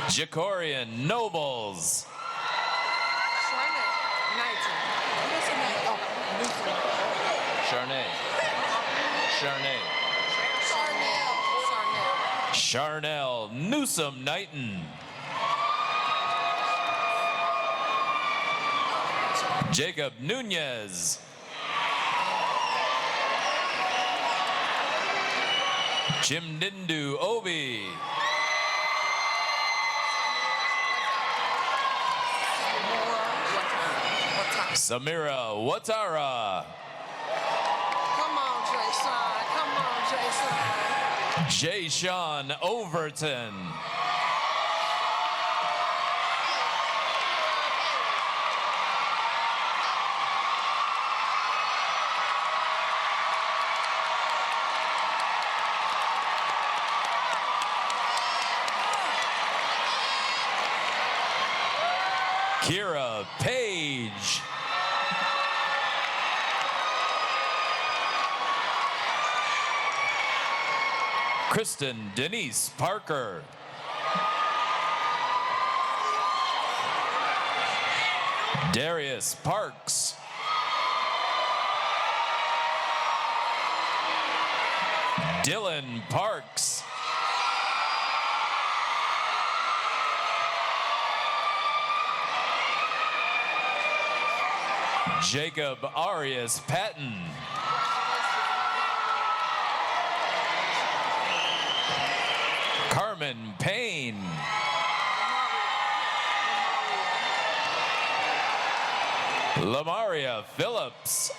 Jacorian Nobles. Charnay. Charnel Newsom Knighton. Jacob Nunez. Chimdindu Obi. Samira Watara. Come on, Jason. Come on, Jason. Jay Sean Overton. Kira Page. Kristen Denise Parker. Darius Parks. Dylan Parks. Jacob Arias Patton. Carmen Payne. Lamaria Phillips.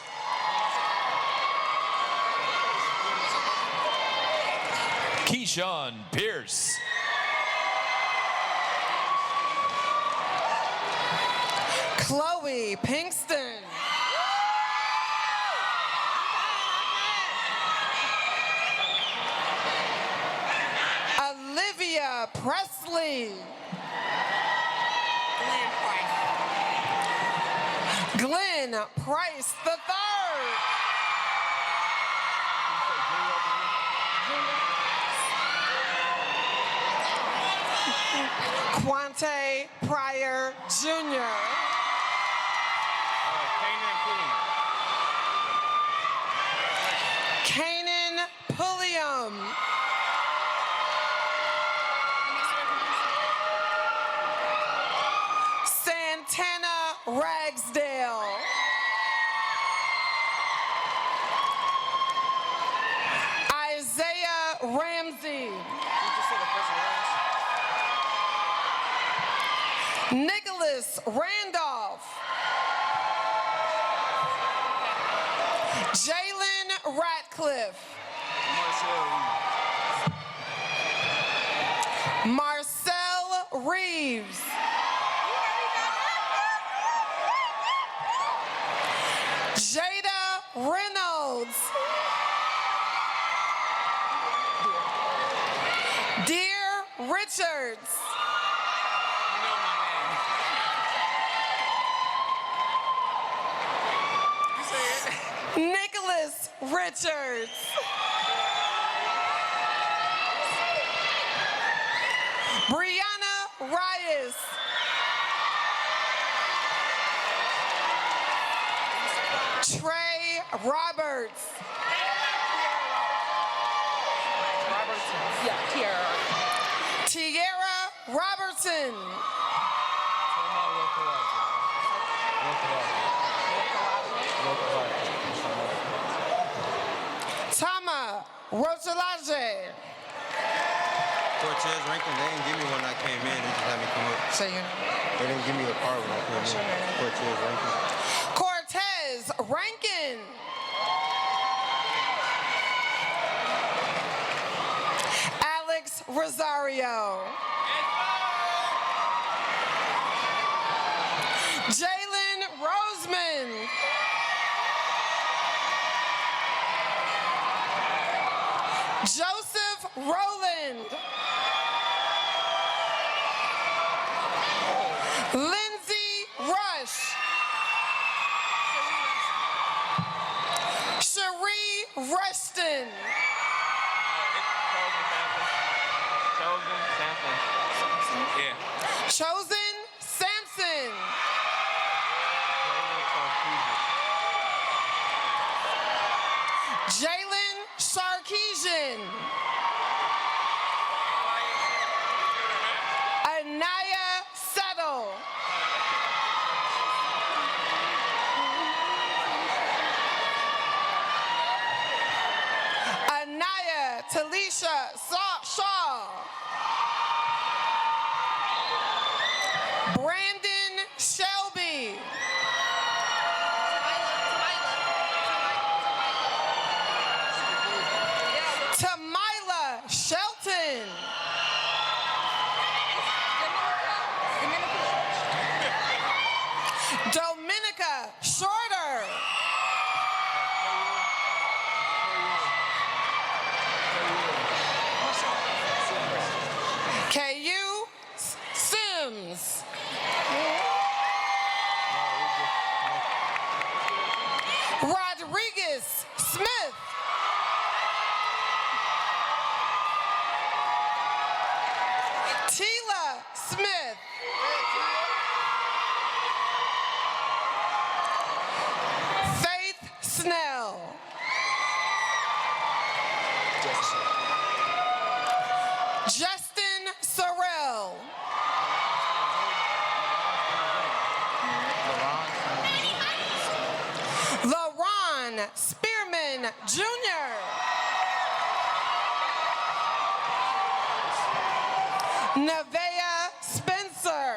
Keyshawn Pierce. Chloe Pinkston. Olivia Presley. Glenn Price the third. Quante Pryor Jr. Kanan Pulliam. Santana Ragsdale. Isaiah Ramsey. Nicholas Randolph. Jalen Ratcliffe. Marcel Reeves. Jada Reynolds. Dear Richards. Nicholas Richards. Brianna Reyes. Trey Roberts. Tierra Robertson. Tama Rochelaje. Cortez Rankin, they didn't give me one when I came in. They just had me come up. Say your name. They didn't give me a card when I came in. Cortez Rankin. Cortez Rankin. Alex Rosario. Jalen Roseman. Roland. Lindsay Rush. Cherie Rushton. Yeah. Chosen Sampson. Jalen Sarkeesian. Anaya Settle. Anaya Talisha Shaw. Brandon Shelby. Tamila Shelton. Dominica Shorter. KU Sims. Rodriguez Smith. Tila Smith. Faith Snell. Justin Sorrell. LaRon Spearman Jr. Nevaeh Spencer.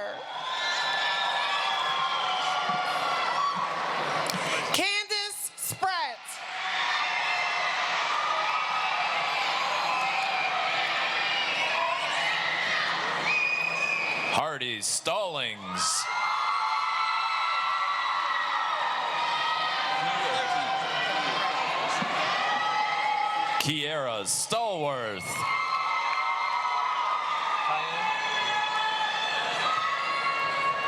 Candace Spratt. Hardy Stallings. Kiera Stallworth.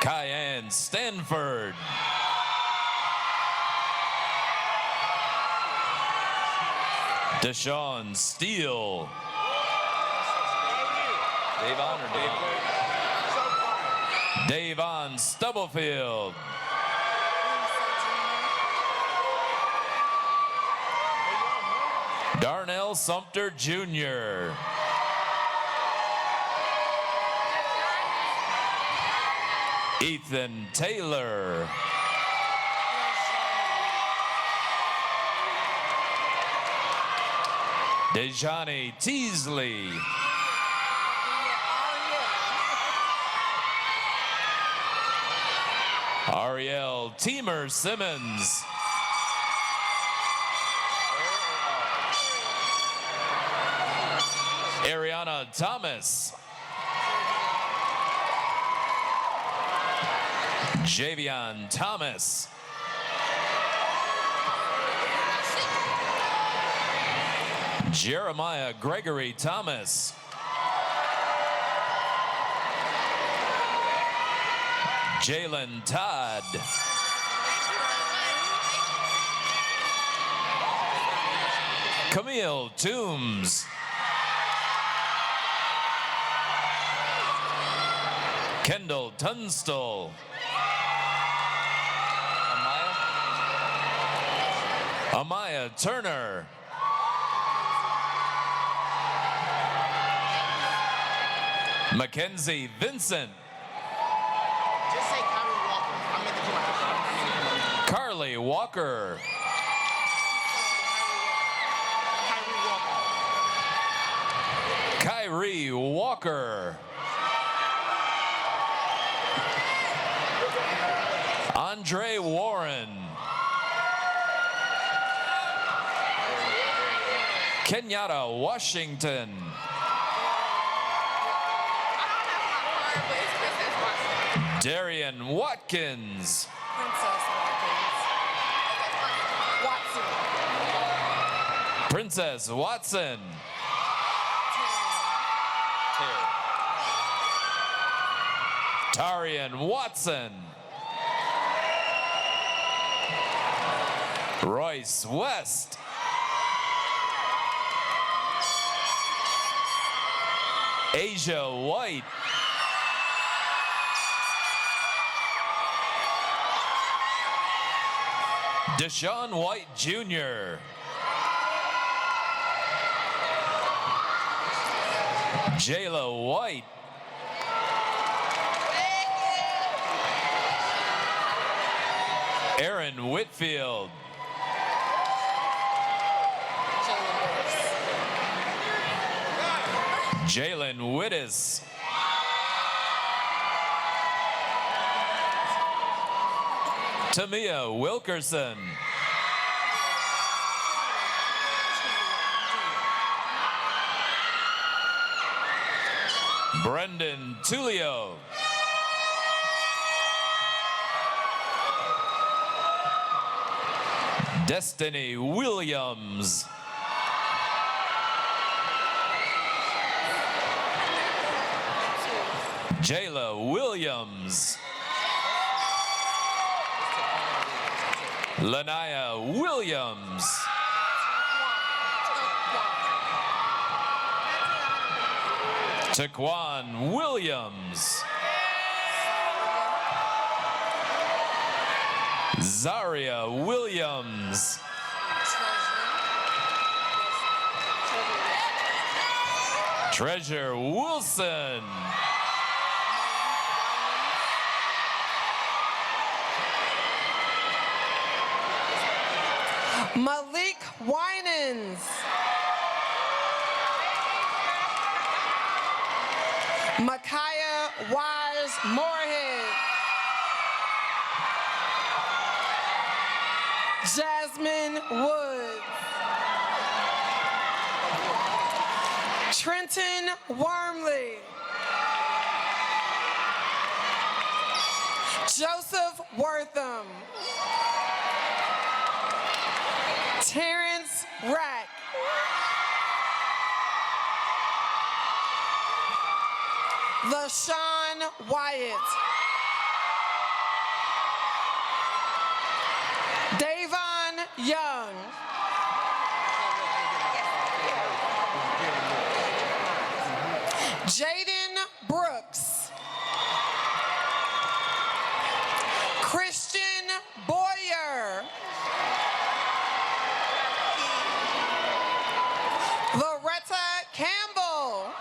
Kyan Stanford. Deshaun Steele. Davon or Davon? Davon Stubblefield. Darnell Sumter Jr. Ethan Taylor. Dejani Teasley. Ariel Teamer Simmons. Ariana Thomas. Javion Thomas. Jeremiah Gregory Thomas. Jalen Todd. Camille Toombs. Kendall Tunstall. Amaya Turner. Mackenzie Vincent. Just say Kyrie Walker. I meant to do my Carly Walker. Kyrie Walker. Andre Warren. Kenyatta Washington. Darian Watkins. Princess Watson. Tarian Watson. Royce West. Asia White. Deshaun White Jr. Jayla White. Aaron Whitfield. Jalen Wittis. Tamia Wilkerson. Brendan Tulio. Destiny Williams. Jayla Williams. Lanaya Williams. Taquan Williams. Zaria Williams. Treasure Wilson. Malik Winans. Micaiah Wise Moorhead. Jasmine Woods. Trenton Wormley. Joseph Wortham. Terrence Rack. LaShawn Wyatt. Davon Young. Jaden Brooks. Christian Boyer. Loretta Campbell.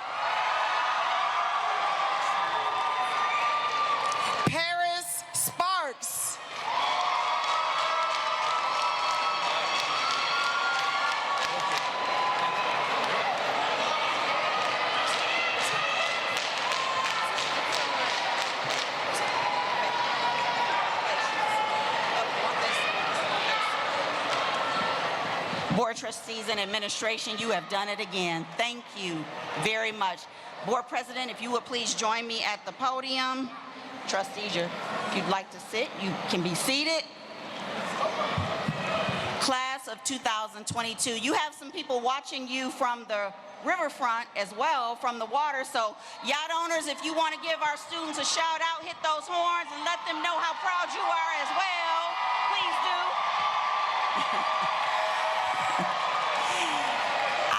Paris Sparks. Board trustees and administration, you have done it again. Thank you very much. Board president, if you would please join me at the podium. Trustees, if you'd like to sit, you can be seated. Class of 2022, you have some people watching you from the riverfront as well, from the water. So yacht owners, if you want to give our students a shout out, hit those horns and let them know how proud you are as well. Please do.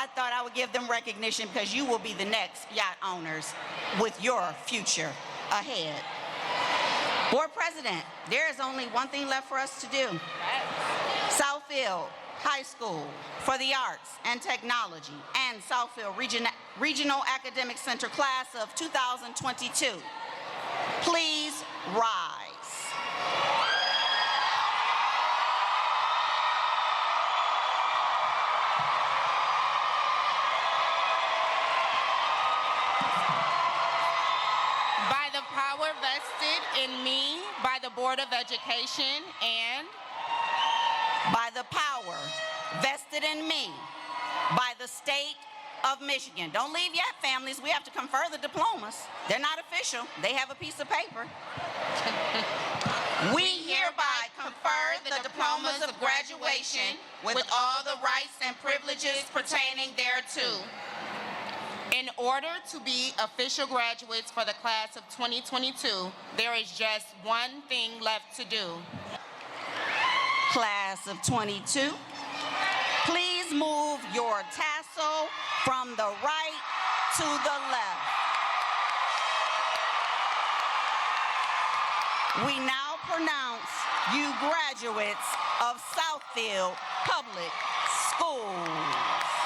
I thought I would give them recognition because you will be the next yacht owners with your future ahead. Board president, there is only one thing left for us to do. Southfield High School for the Arts and Technology and Southfield Regional Academic Center class of 2022. Please rise. By the power vested in me by the Board of Education and by the power vested in me by the state of Michigan. Don't leave yet, families. We have to confer the diplomas. They're not official. They have a piece of paper. We hereby confer the diplomas of graduation with all the rights and privileges pertaining thereto. In order to be official graduates for the class of 2022, there is just one thing left to do. Class of 22, please move your tassel from the right to the left. We now pronounce you graduates of Southfield Public Schools.